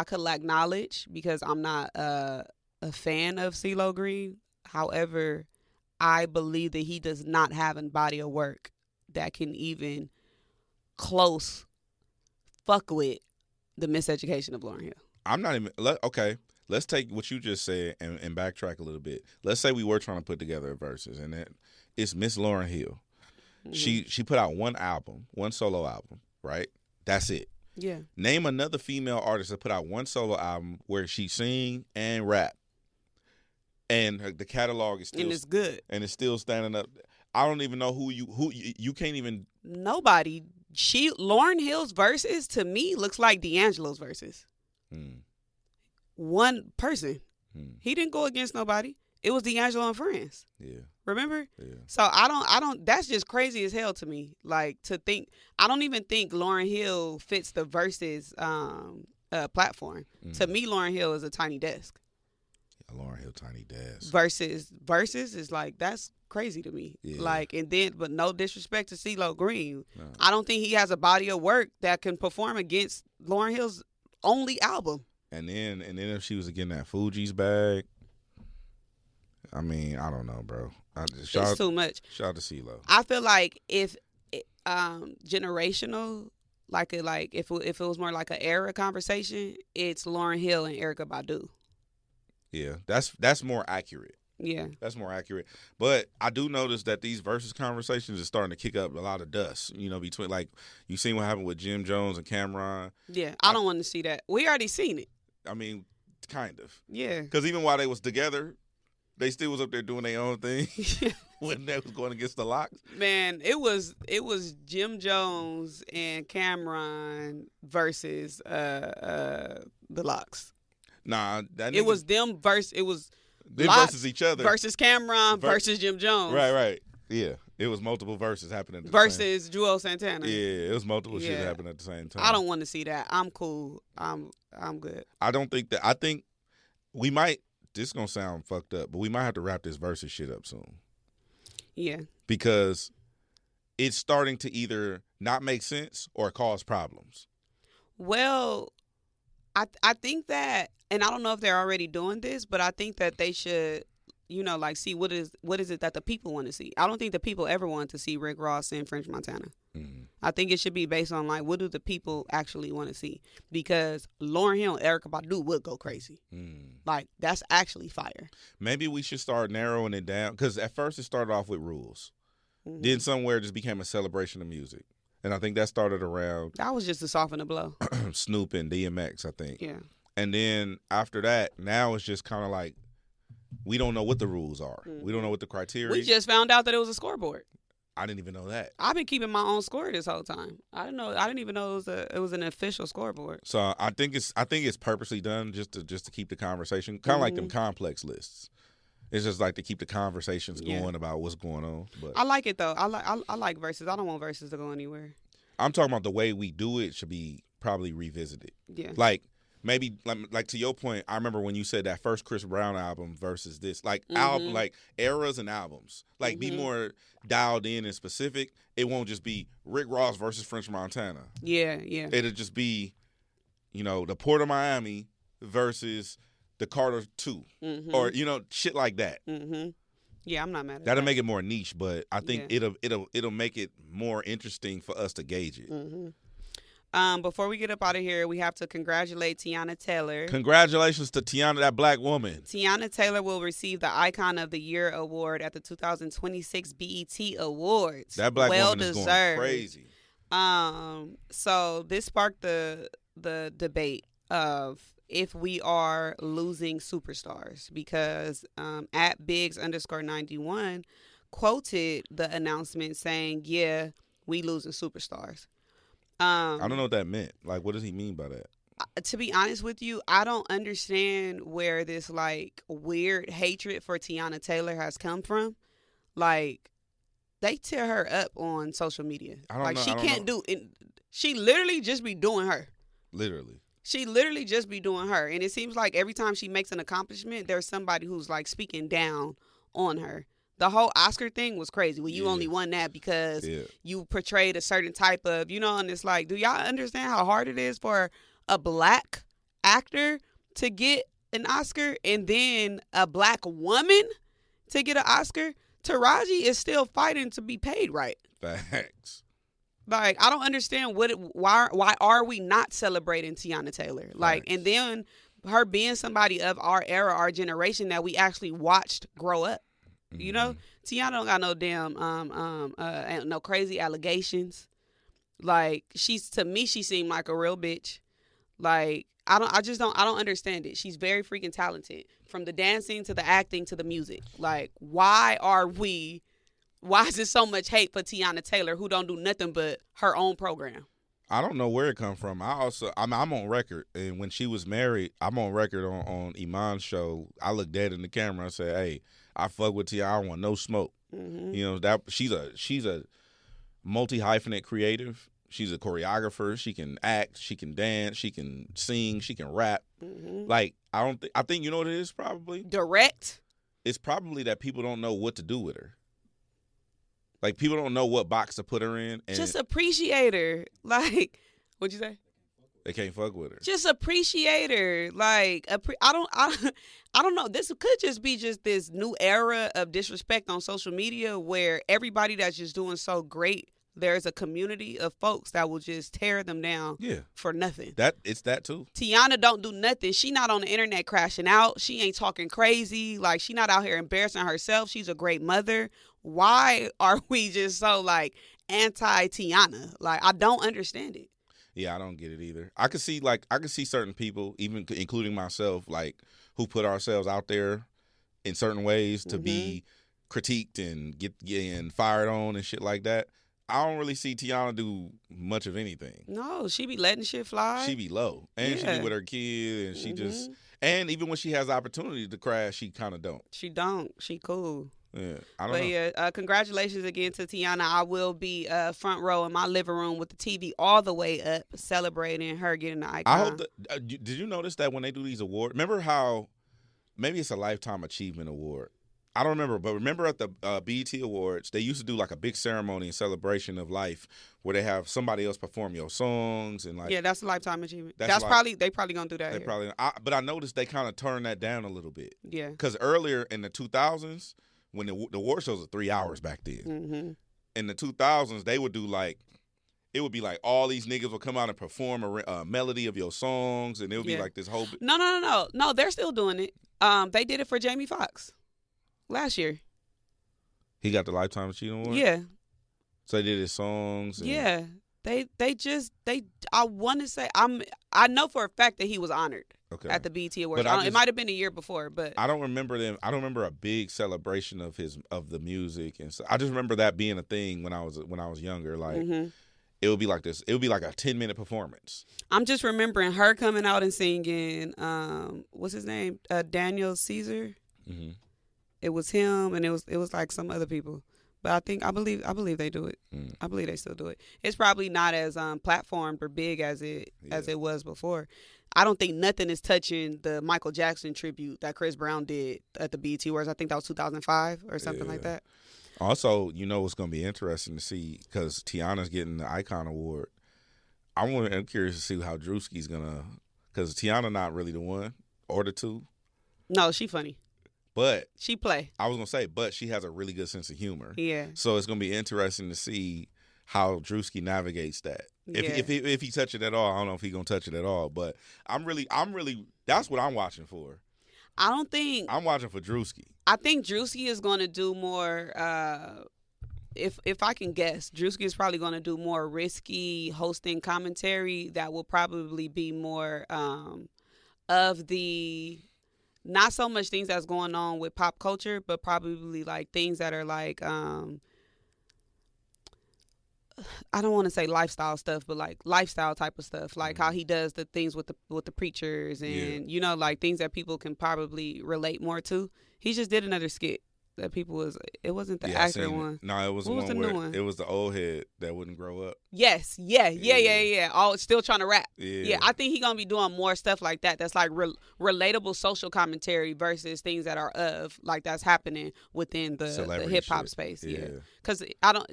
could lack knowledge because I'm not a fan of CeeLo Green. However, I believe that he does not have a body of work that can even close fuck with the miseducation of Lauryn Hill. I'm not even okay. Let's take what you just said and backtrack a little bit. Let's say we were trying to put together a versus, and it's Miss Lauryn Hill. She put out one solo album, right? That's it. Yeah. Name another female artist that put out one solo album where she sing and rap, and the catalog is still and it's good, and it's still standing up. I don't even know who you can't even. Nobody. Lauryn Hill's verses to me looks like D'Angelo's verses. One person. He didn't go against nobody. It was D'Angelo and friends. Yeah. Remember? Yeah. So I don't that's just crazy as hell to me. Like to think I don't even think Lauryn Hill fits the verses platform. To me, Lauryn Hill is a tiny desk. Lauryn Hill tiny desk. Versus is like that's crazy to me. Yeah. Like but no disrespect to CeeLo Green. No. I don't think he has a body of work that can perform against Lauryn Hill's only album. And then if she was getting that Fugees bag, I mean, I don't know, bro. It's too much. Shout out to CeeLo. I feel like if generational, if it was more like an era conversation, it's Lauryn Hill and Erykah Badu. Yeah, that's more accurate. Yeah. That's more accurate. But I do notice that these versus conversations are starting to kick up a lot of dust, between, like, you seen what happened with Jim Jones and Cameron. Yeah, I don't want to see that. We already seen it. I mean, kind of. Yeah. Because even while they was together, they still was up there doing their own thing when they was going against the Locks. Man, it was Jim Jones and Cameron versus the Locks. Nah, it was them versus them versus each other versus Cameron versus Jim Jones. Right. Yeah, it was multiple verses happening. Versus Joel Santana. Yeah, it was multiple shit happening at the same time. I don't want to see that. I'm cool. I'm good. I don't think that. I think we might. This is gonna sound fucked up, but we might have to wrap this versus shit up soon. Yeah. Because it's starting to either not make sense or cause problems. Well, I think that. And I don't know if they're already doing this, but I think that they should, see what is it that the people want to see. I don't think the people ever want to see Rick Ross and French Montana. I think it should be based on, like, what do the people actually want to see? Because Lauryn Hill and Erykah Badu would go crazy. Like, that's actually fire. Maybe we should start narrowing it down. Because at first it started off with rules. Then somewhere it just became a celebration of music. And I think that started around... That was just to soften the blow. Snoop and DMX, I think. Yeah. And then after that, now it's just kind of like we don't know what the rules are. We don't know what the criteria. We just found out that it was a scoreboard. I didn't even know that. I've been keeping my own score this whole time. I didn't even know it was an official scoreboard. So I think it's purposely done just to keep the conversation kind of like them complex lists. It's just like to keep the conversations going about what's going on. But I like it though. I like verses. I don't want verses to go anywhere. I'm talking about the way we do it should be probably revisited. Yeah. Like. Maybe like to your point, I remember when you said that first Chris Brown album versus this, like album, like eras and albums, like be more dialed in and specific. It won't just be Rick Ross versus French Montana. Yeah. It'll just be the Port of Miami versus the Carter 2, or shit like that. Yeah, I'm not mad at that. That'll make it more niche, but I think it'll make it more interesting for us to gauge it. Before we get up out of here, we have to congratulate Teyana Taylor. Congratulations to Teyana, that black woman. Teyana Taylor will receive the Icon of the Year award at the 2026 BET Awards. That black woman is going crazy. So this sparked the debate of if we are losing superstars, because at Biggs_91 quoted the announcement saying, "Yeah, we losing superstars." I don't know what that meant. Like, what does he mean by that? To be honest with you, I don't understand where this like weird hatred for Teyana Taylor has come from. Like, they tear her up on social media. She can't do it. She literally just be doing her. She literally just be doing her. And it seems like every time she makes an accomplishment, there's somebody who's like speaking down on her. The whole Oscar thing was crazy. Well, you only won that because you portrayed a certain type of, and it's like, do y'all understand how hard it is for a black actor to get an Oscar and then a black woman to get an Oscar? Taraji is still fighting to be paid right. Facts. Like, I don't understand why are we not celebrating Teyana Taylor? Like, and then her being somebody of our era, our generation that we actually watched grow up. Teyana don't got no damn no crazy allegations. Like, to me she seemed like a real bitch. Like, I don't understand it. She's very freaking talented, from the dancing to the acting to the music. Like, why is there so much hate for Teyana Taylor, who don't do nothing but her own program? I don't know where it come from. I'm on record, and when she was married, I'm on record on Iman's show. I looked dead in the camera and said, "Hey, I fuck with Teyana. I don't want no smoke." That she's a multi-hyphenate creative. She's a choreographer. She can act. She can dance. She can sing. She can rap. Like, I think you know what it is, probably direct. It's probably that people don't know what to do with her. Like, people don't know what box to put her in. And just appreciate her. Like, what'd you say? They can't fuck with her. Just appreciate her. Like, I don't know. This could just be this new era of disrespect on social media where everybody that's just doing so great, there's a community of folks that will just tear them down for nothing. It's that too. Teyana don't do nothing. She not on the internet crashing out. She ain't talking crazy. Like, she not out here embarrassing herself. She's a great mother. Why are we just so like anti-Teyana? Like, I don't understand it. Yeah, I don't get it either. I could see certain people, even including myself, like, who put ourselves out there in certain ways to be critiqued and getting fired on and shit like that. I don't really see Teyana do much of anything. No, she be letting shit fly. She be low. And she be with her kid, and she just, and even when she has the opportunity to crash, she kind of don't. She don't. She cool. Yeah, I don't know. Yeah, congratulations again to Teyana. I will be front row in my living room with the TV all the way up, celebrating her getting the icon. I hope that, did you notice that when they do these awards, remember how maybe it's a Lifetime Achievement Award? I don't remember, but remember at the BET Awards, they used to do like a big ceremony and celebration of life where they have somebody else perform your songs and like. Yeah, that's a Lifetime Achievement. That's probably they probably gonna do that. They probably, but I noticed they kind of turned that down a little bit. Yeah, because earlier in the 2000s, when the award shows are 3 hours back then, in the 2000s they would do like. It would be like all these niggas would come out and perform a melody of your songs, and it would be like this whole. No, they're still doing it. They did it for Jamie Foxx last year. He got the Lifetime Achievement Award? Yeah. So they did his songs? And... Yeah. I want to say, I know for a fact that he was honored at the BET Awards. It might have been a year before, but. I don't remember them. I don't remember a big celebration of the music. And so I just remember that being a thing when I was younger. Like, it would be like this. It would be like a 10-minute performance. I'm just remembering her coming out and singing, what's his name? Daniel Caesar. Mm-hmm. It was him, and it was like some other people. But I believe they do it. I believe they still do it. It's probably not as platformed or big as it was before. I don't think nothing is touching the Michael Jackson tribute that Chris Brown did at the BET Awards. I think that was 2005 or something like that. Also, it's going to be interesting to see because Tiana's getting the Icon Award. I'm curious to see how Drewski's gonna, because Teyana not really the one or the two. No, she funny. But she play. I was gonna say, but she has a really good sense of humor. Yeah. So it's gonna be interesting to see how Drewski navigates that. If he touch it at all, I don't know if he's gonna touch it at all. But I'm really that's what I'm watching for. I'm watching for Drewski. I think Drewski is gonna do more. If I can guess, Drewski is probably gonna do more risky hosting commentary that will probably be more of the. Not so much things that's going on with pop culture, but probably like things that are like, I don't want to say lifestyle stuff, but like lifestyle type of stuff, like how he does the things with the preachers and, you know, like things that people can probably relate more to. He just did another skit that it wasn't the actor one. No, it was what the was one the where new one? it was the old head that wouldn't grow up. Yes, yeah. All still trying to rap. Yeah, I think he's gonna be doing more stuff like that. That's like relatable social commentary versus things that are that's happening within the hip hop space. Yeah, because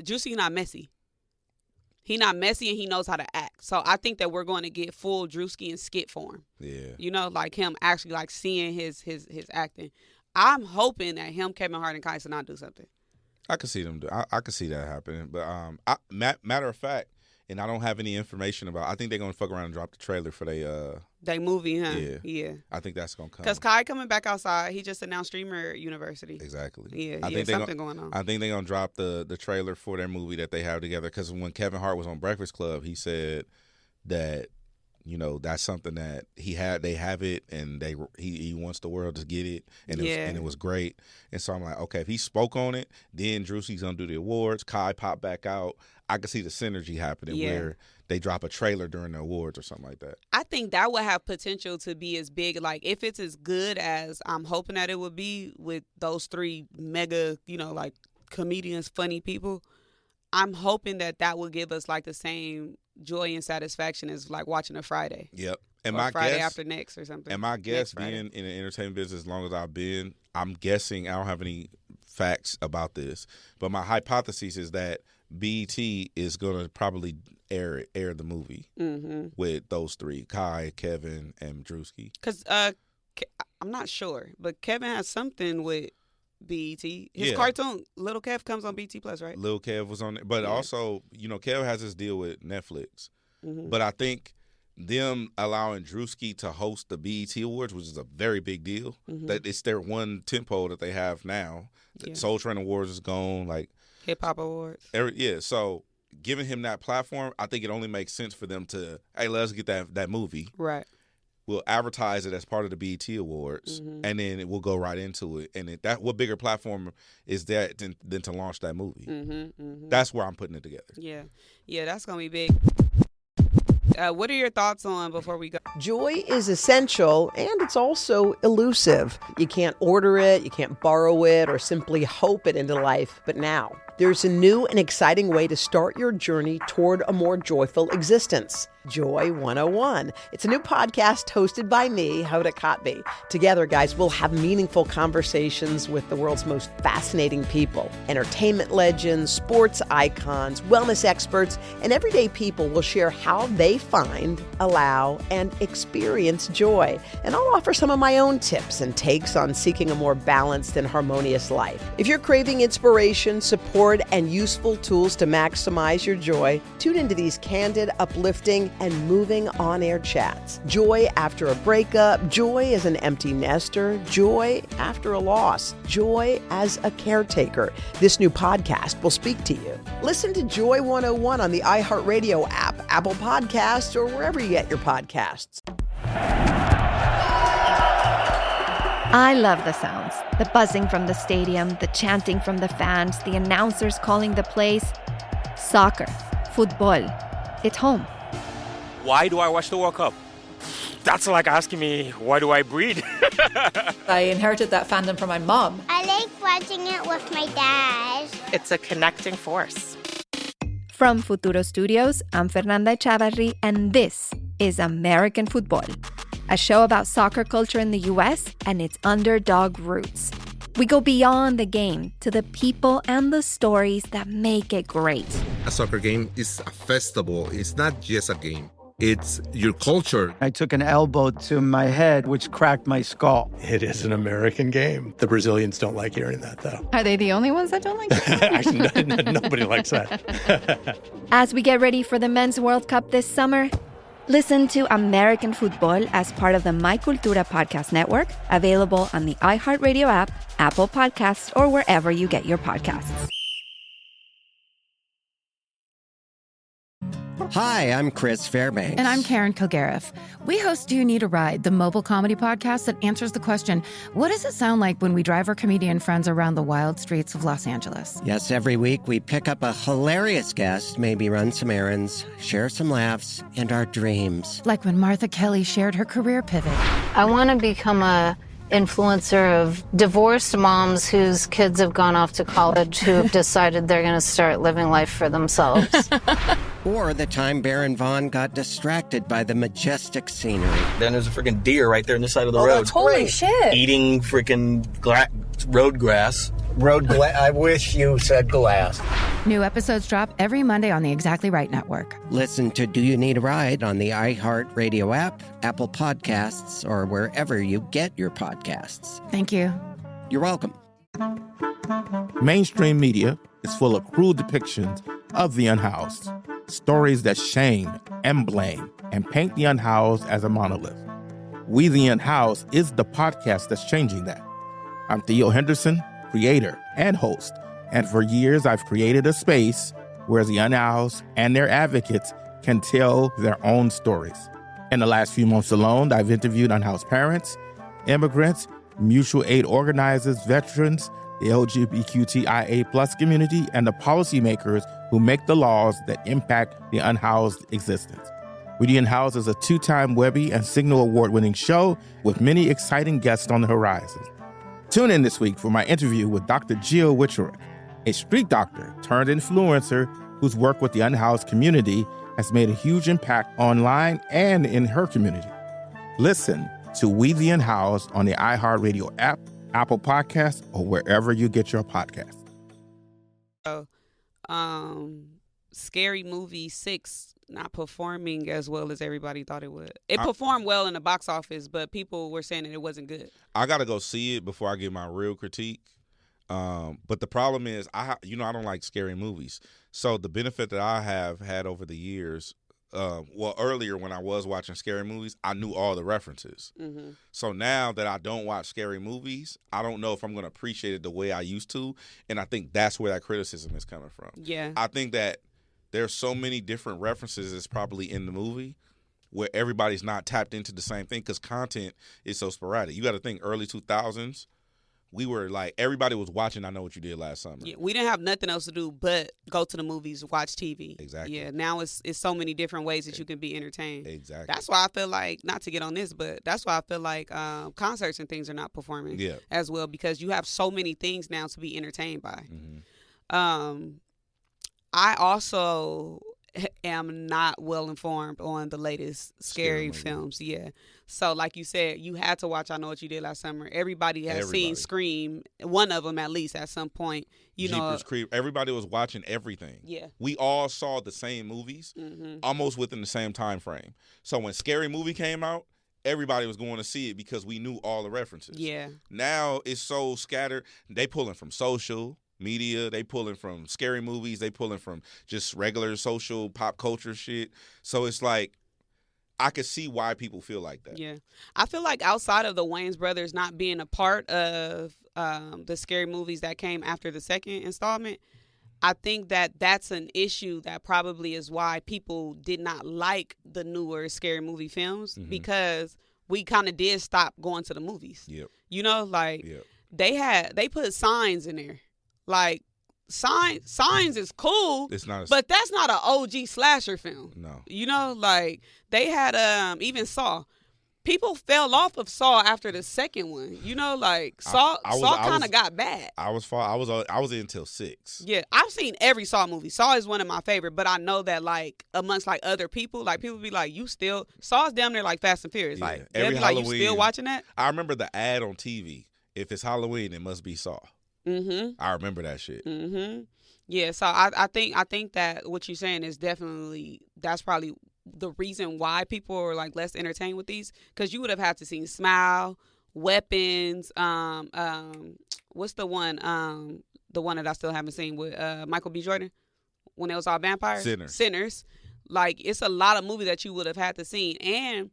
Juicy not messy. He not messy and he knows how to act. So I think that we're going to get full Drewski in skit form. Yeah, you know, like him actually like seeing his acting. I'm hoping that him, Kevin Hart, and Kai Cenat do something. I could see them do. I could see that happening. But matter of fact, and I don't have any information about. I think they're gonna fuck around and drop the trailer for they movie, huh? Yeah. I think that's gonna come. Because Kai coming back outside, he just announced Streamer University. Exactly. Yeah. I think something going on. I think they're gonna drop the trailer for their movie that they have together. Because when Kevin Hart was on Breakfast Club, he said that. You know, that's something that they have it, and he wants the world to get it, and it was great. And so I'm like, okay, if he spoke on it, then Drewski's gonna do the awards. Kai pop back out. I could see the synergy happening where they drop a trailer during the awards or something like that. I think that would have potential to be as big, like if it's as good as I'm hoping that it would be with those three mega, you know, like comedians, funny people. I'm hoping that would give us like the same joy and satisfaction as like watching a Friday. Yep. And or my Friday guess, after next or something. And my guess, being in the entertainment business as long as I've been, I'm guessing, I don't have any facts about this, but my hypothesis is that BET is going to probably air the movie with those three, Kai, Kevin, and Drewski. Because I'm not sure, but Kevin has something with BET. His cartoon, Little Kev, comes on BET Plus, right? Little Kev was on it. But also, you know, Kev has this deal with Netflix. But I think them allowing Drewski to host the BET Awards, which is a very big deal, that it's their one tentpole that they have now. Soul Train Awards is gone, like Hip Hop Awards. So giving him that platform, I think it only makes sense for them to, hey, let's get that movie. Right. We'll advertise it as part of the BET Awards, and then it will go right into it. And what bigger platform is that than to launch that movie? That's where I'm putting it together. Yeah, that's gonna be big. What are your thoughts on before we go? Joy is essential, and it's also elusive. You can't order it, you can't borrow it, or simply hope it into life. But now, there's a new and exciting way to start your journey toward a more joyful existence. Joy 101. It's a new podcast hosted by me, Hed and Gina. Together, guys, we'll have meaningful conversations with the world's most fascinating people. Entertainment legends, sports icons, wellness experts, and everyday people will share how they find, allow, and experience joy. And I'll offer some of my own tips and takes on seeking a more balanced and harmonious life. If you're craving inspiration, support, and useful tools to maximize your joy, tune into these candid, uplifting, and moving on-air chats. Joy after a breakup, joy as an empty nester, joy after a loss, joy as a caretaker. This new podcast will speak to you. Listen to Joy 101 on the iHeartRadio app, Apple Podcasts, or wherever you get your podcasts. I love the sounds. The buzzing from the stadium, the chanting from the fans, the announcers calling the plays. Soccer, football, it's home. Why do I watch the World Cup? That's like asking me, why do I breathe? I inherited that fandom from my mom. I like watching it with my dad. It's a connecting force. From Futuro Studios, I'm Fernanda Echavarri, and this is American Football, a show about soccer culture in the U.S. and its underdog roots. We go beyond the game to the people and the stories that make it great. A soccer game is a festival. It's not just a game. It's your culture. I took an elbow to my head, which cracked my skull. It is an American game. The Brazilians don't like hearing that, though. Are they the only ones that don't like it? Actually, nobody likes that. As we get ready for the Men's World Cup this summer, listen to American Football as part of the My Cultura podcast network, available on the iHeartRadio app, Apple Podcasts, or wherever you get your podcasts. Hi, I'm Chris Fairbanks. And I'm Karen Kilgariff. We host Do You Need a Ride, the mobile comedy podcast that answers the question, what does it sound like when we drive our comedian friends around the wild streets of Los Angeles? Yes, every week we pick up a hilarious guest, maybe run some errands, share some laughs, and our dreams. Like when Martha Kelly shared her career pivot. I want to become a influencer of divorced moms whose kids have gone off to college who have decided they're going to start living life for themselves. Or the time Baron Vaughn got distracted by the majestic scenery. Then there's a freaking deer right there on the side of the road. Holy shit. Eating freaking road grass. I wish you said glass. New episodes drop every Monday on the Exactly Right Network. Listen to Do You Need a Ride on the iHeartRadio app, Apple Podcasts, or wherever you get your podcasts. Thank you. You're welcome. Mainstream media is full of cruel depictions of the unhoused, stories that shame and blame and paint the unhoused as a monolith. We the Unhoused is the podcast that's changing that. I'm Theo Henderson, creator and host, and for years I've created a space where the unhoused and their advocates can tell their own stories. In the last few months alone, I've interviewed unhoused parents, immigrants, mutual aid organizers, veterans, the LGBTQIA+ community, and the policymakers who make the laws that impact the unhoused existence. We the Unhoused is a 2-time Webby and Signal Award-winning show with many exciting guests on the horizon. Tune in this week for my interview with Dr. Jill Wicherick, a street doctor turned influencer whose work with the unhoused community has made a huge impact online and in her community. Listen to We the Unhoused on the iHeartRadio app, Apple Podcasts, or wherever you get your podcasts. Scary Movie 6 not performing as well as everybody thought it would. It performed well in the box office, but people were saying that it wasn't good. I got to go see it before I give my real critique. But the problem is, I don't like scary movies. So the benefit that I have had over the years, earlier when I was watching scary movies, I knew all the references. Mm-hmm. So now that I don't watch scary movies, I don't know if I'm going to appreciate it the way I used to. And I think that's where that criticism is coming from. Yeah. I think that there's so many different references that's probably in the movie where everybody's not tapped into the same thing because content is so sporadic. You got to think early 2000s, we were like, everybody was watching I Know What You Did Last Summer. Yeah, we didn't have nothing else to do but go to the movies, watch TV. Exactly. Yeah, now it's so many different ways that you can be entertained. Exactly. That's why I feel like, not to get on this, but that's why I feel like concerts and things are not performing as well because you have so many things now to be entertained by. Mm-hmm. I also am not well informed on the latest scary films. Yeah. So like you said, you had to watch I Know What You Did Last Summer. Everybody has seen Scream, one of them at least at some point. Jeepers Creep. Everybody was watching everything. Yeah. We all saw the same movies almost within the same time frame. So when Scary Movie came out, everybody was going to see it because we knew all the references. Yeah. Now it's so scattered. They pulling from social media, they pulling from scary movies, they pulling from just regular social pop culture shit. So it's like, I could see why people feel like that. Yeah. I feel like outside of the Wayans brothers not being a part of the scary movies that came after the second installment, I think that that's an issue that probably is why people did not like the newer scary movie films because we kind of did stop going to the movies. Yep. You know, like they put signs in there. Like signs is cool, but that's not an OG slasher film. No. You know, like they had even Saw. People fell off of Saw after the second one. You know, like Saw kind of got bad. I was in until 6. Yeah, I've seen every Saw movie. Saw is one of my favorite, but I know that like amongst like other people, like people be like, Saw's damn near like Fast and Furious. Yeah. Like every be Halloween, like, you still watching that? I remember the ad on TV. if it's Halloween, it must be Saw. Mm-hmm. I remember that shit. Mm-hmm. Yeah, so I think that what you're saying is definitely, that's probably the reason why people are like less entertained with these, because you would have had to seen Smile, Weapons, what's the one that I still haven't seen with Michael B. Jordan when it was all vampires? Sinners. Like, it's a lot of movies that you would have had to see. And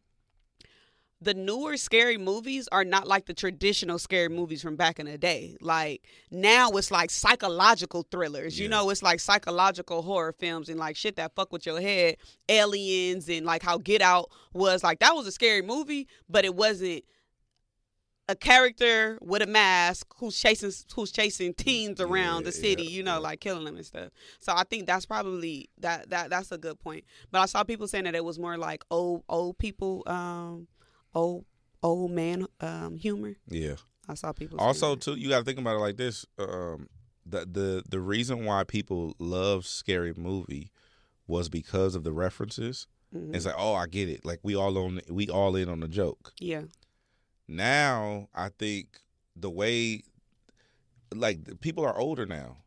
the newer scary movies are not like the traditional scary movies from back in the day. Like, now it's like psychological thrillers. You know, it's like psychological horror films and like shit that fuck with your head. Aliens, and like how Get Out was like, that was a scary movie, but it wasn't a character with a mask who's chasing teens around the city, like killing them and stuff. So I think that's probably that's a good point. But I saw people saying that it was more like old people, old man humor. Yeah. I saw people also too. You got to think about it like this. The reason why people love scary movie was because of the references. Mm-hmm. It's like, oh, I get it. Like we all in on the joke. Yeah. Now, I think the way, like, people are older now.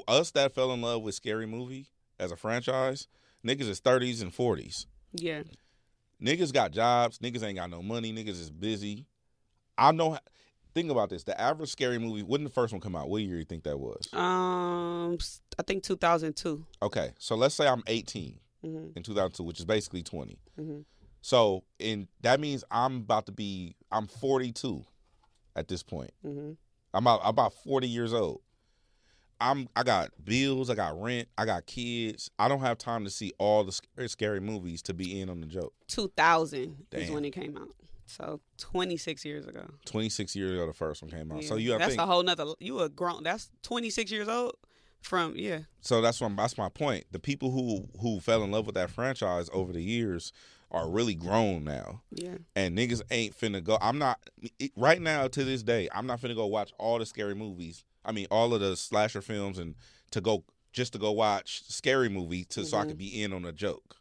Us that fell in love with Scary Movie as a franchise, niggas is 30s and 40s. Yeah. Niggas got jobs. Niggas ain't got no money. Niggas is busy. Think about this. The average Scary Movie, when did the first one come out? What year do you think that was? I think 2002. Okay. So let's say I'm 18 in 2002, which is basically 20. Mm-hmm. So, that means I'm 42 at this point. Mm-hmm. I'm about 40 years old. I got bills, I got rent, I got kids. I don't have time to see all the scary movies to be in on the joke. 2000 is when it came out. So 26 years ago. 26 years ago, the first one came out. Yeah. So you have that's a whole nother. You a grown. That's 26 years old. So that's my point. The people who fell in love with that franchise over the years are really grown now. Yeah. And niggas ain't finna go. Right now to this day, I'm not finna go watch all the scary movies. I mean, all of the slasher films and to go watch Scary Movie so I could be in on a joke.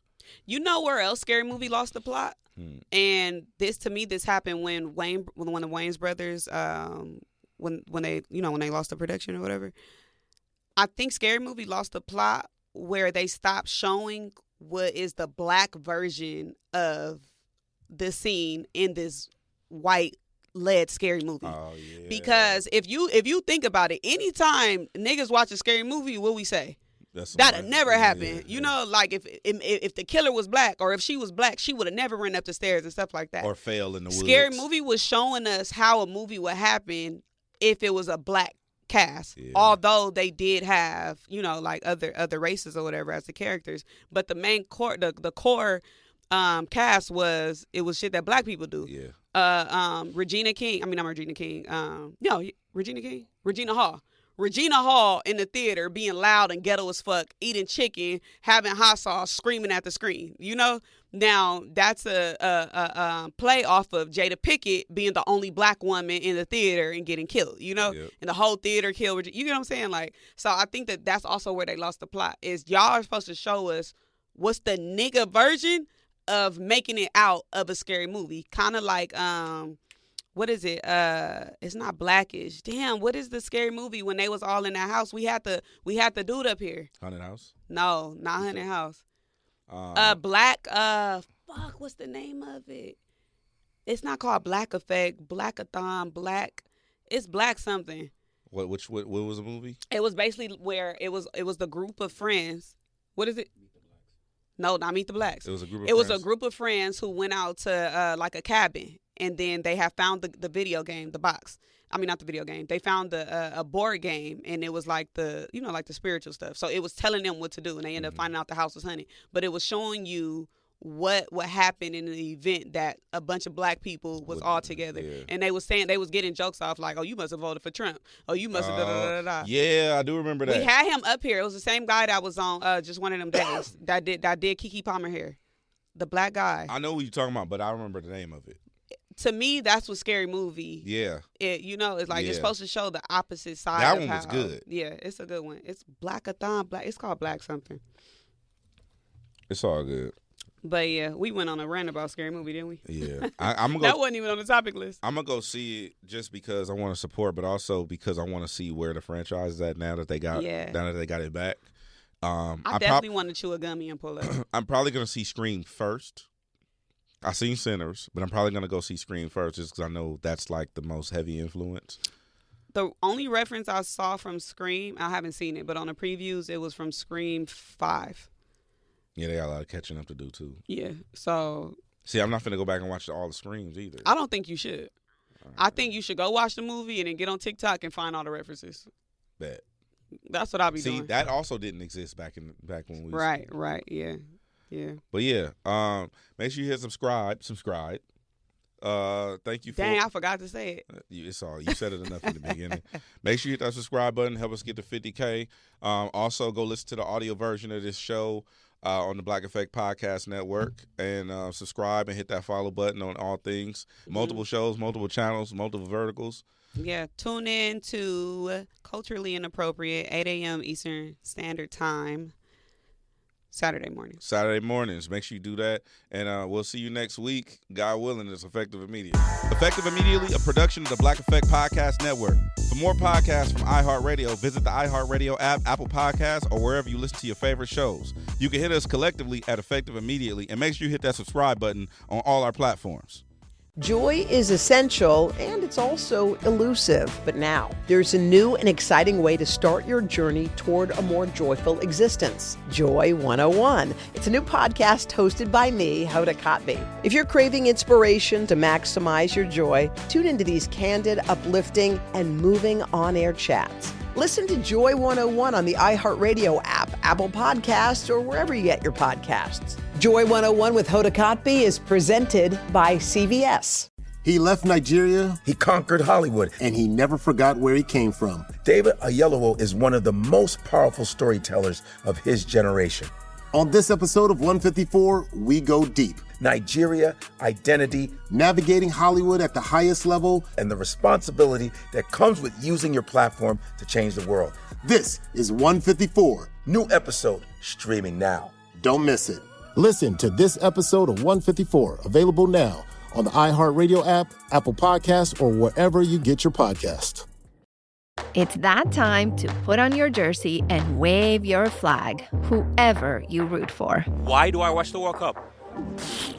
You know where else Scary Movie lost the plot? And this happened when the Wayans brothers, when they lost the production or whatever. I think Scary Movie lost the plot where they stopped showing what is the black version of the scene in this white led scary movie. Oh, yeah. Because if you think about it, anytime niggas watch a scary movie, what we say? That'd never happen. Like if the killer was black or if she was black, she would have never run up the stairs and stuff like that. Or fell in the woods. Scary Movie was showing us how a movie would happen if it was a black cast, although they did have like other races or whatever as the characters, but the main core the core cast was shit that black people do. Regina Hall in the theater being loud and ghetto as fuck, eating chicken, having hot sauce, screaming at the screen. Now that's a play off of Jada Pinkett being the only black woman in the theater and getting killed. And the whole theater killed. You get what I'm saying? Like, so I think that's also where they lost the plot. Is y'all are supposed to show us what's the nigga version of making it out of a scary movie, kind of like what is it? It's not Blackish. Damn, what is the scary movie when they was all in that house? We had the dude up here. Haunted House? No, not Haunted House. Black. Fuck. What's the name of it? It's not called Black Effect. Blackathon. Black. It's Black something. What was the movie? It was basically where it was the group of friends. What is it? No, not Meet the Blacks. It was a group of friends. Was a group of friends who went out to like a cabin, and then they have found the video game, the box. I mean, not the video game. They found a board game, and it was like the spiritual stuff. So it was telling them what to do, and they ended up finding out the house was haunted. But it was showing you what happened in the event that a bunch of black people was all together. Yeah. And they was getting jokes off like, oh, you must have voted for Trump. Oh, you must have da-da-da-da-da. Yeah, I do remember that. We had him up here. It was the same guy that was on just one of them days that did Keke Palmer hair. The black guy. I know what you're talking about, but I remember the name of it. To me, that's what Scary Movie. Yeah. It's like it's supposed to show the opposite side. That one was good. Yeah, it's a good one. It's Blackathon. It's called Black something. It's all good. But yeah, we went on a rant about Scary Movie, didn't we? Yeah, I'm gonna that wasn't even on the topic list. I'm gonna go see it just because I want to support, but also because I want to see where the franchise is at now that they got it back. I definitely want to chew a gummy and pull up. I'm probably gonna see Scream first. I seen Sinners, but I'm probably gonna go see Scream first just because I know that's like the most heavy influence. The only reference I saw from Scream, I haven't seen it, but on the previews, it was from Scream 5. Yeah, they got a lot of catching up to do, too. Yeah, so... See, I'm not finna go back and watch all the Screams, either. I don't think you should. Right. I think you should go watch the movie and then get on TikTok and find all the references. Bet. That's what I'll be doing. See, that also didn't exist back when we... Right, yeah. But yeah, make sure you hit subscribe. Thank you for... Dang, I forgot to say it. You said it enough in the beginning. Make sure you hit that subscribe button. Help us get to 50K. Also, go listen to the audio version of this show on the Black Effect Podcast Network, and subscribe and hit that follow button on all things. Multiple shows, multiple channels, multiple verticals. Yeah, tune in to Culturally Inappropriate, 8 a.m. Eastern Standard Time, Saturday mornings. Make sure you do that. And we'll see you next week. God willing, it's Effective Immediately. Effective Immediately, a production of the Black Effect Podcast Network. For more podcasts from iHeartRadio, visit the iHeartRadio app, Apple Podcasts, or wherever you listen to your favorite shows. You can hit us collectively at Effective Immediately, and make sure you hit that subscribe button on all our platforms. Joy is essential, and it's also elusive. But now, there's a new and exciting way to start your journey toward a more joyful existence. Joy 101. It's a new podcast hosted by me, Hoda Kotb. If you're craving inspiration to maximize your joy, tune into these candid, uplifting, and moving on-air chats. Listen to Joy 101 on the iHeartRadio app, Apple Podcasts, or wherever you get your podcasts. Joy 101 with Hoda Kotb is presented by CVS. He left Nigeria, he conquered Hollywood, and he never forgot where he came from. David Oyelowo is one of the most powerful storytellers of his generation. On this episode of 154, we go deep. Nigeria, identity, navigating Hollywood at the highest level, and the responsibility that comes with using your platform to change the world. This is 154. New episode streaming now. Don't miss it. Listen to this episode of 154, available now on the iHeartRadio app, Apple Podcasts, or wherever you get your podcasts. It's that time to put on your jersey and wave your flag, whoever you root for. Why do I watch the World Cup?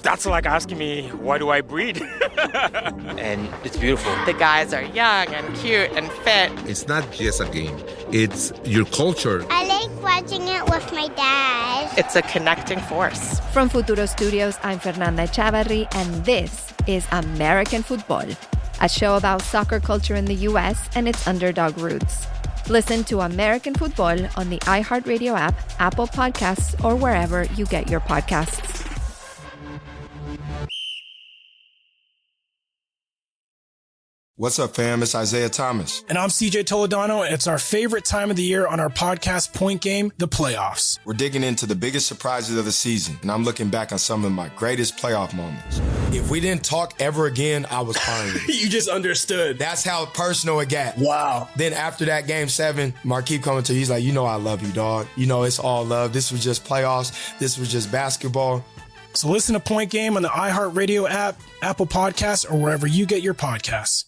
That's like asking me, why do I breed? And it's beautiful. The guys are young and cute and fit. It's not just a game. It's your culture. I like watching it with my dad. It's a connecting force. From Futuro Studios, I'm Fernanda Chavarri, and this is American Football, a show about soccer culture in the U.S. and its underdog roots. Listen to American Football on the iHeartRadio app, Apple Podcasts, or wherever you get your podcasts. What's up, fam? It's Isaiah Thomas. And I'm CJ Toledano, and it's our favorite time of the year on our podcast Point Game, the playoffs. We're digging into the biggest surprises of the season, and I'm looking back on some of my greatest playoff moments. If we didn't talk ever again, I was fine. You just understood. That's how personal it got. Wow. Then after that Game 7, Marquise coming to, he's like, you know I love you, dog. You know it's all love. This was just playoffs. This was just basketball. So listen to Point Game on the iHeartRadio app, Apple Podcasts, or wherever you get your podcasts.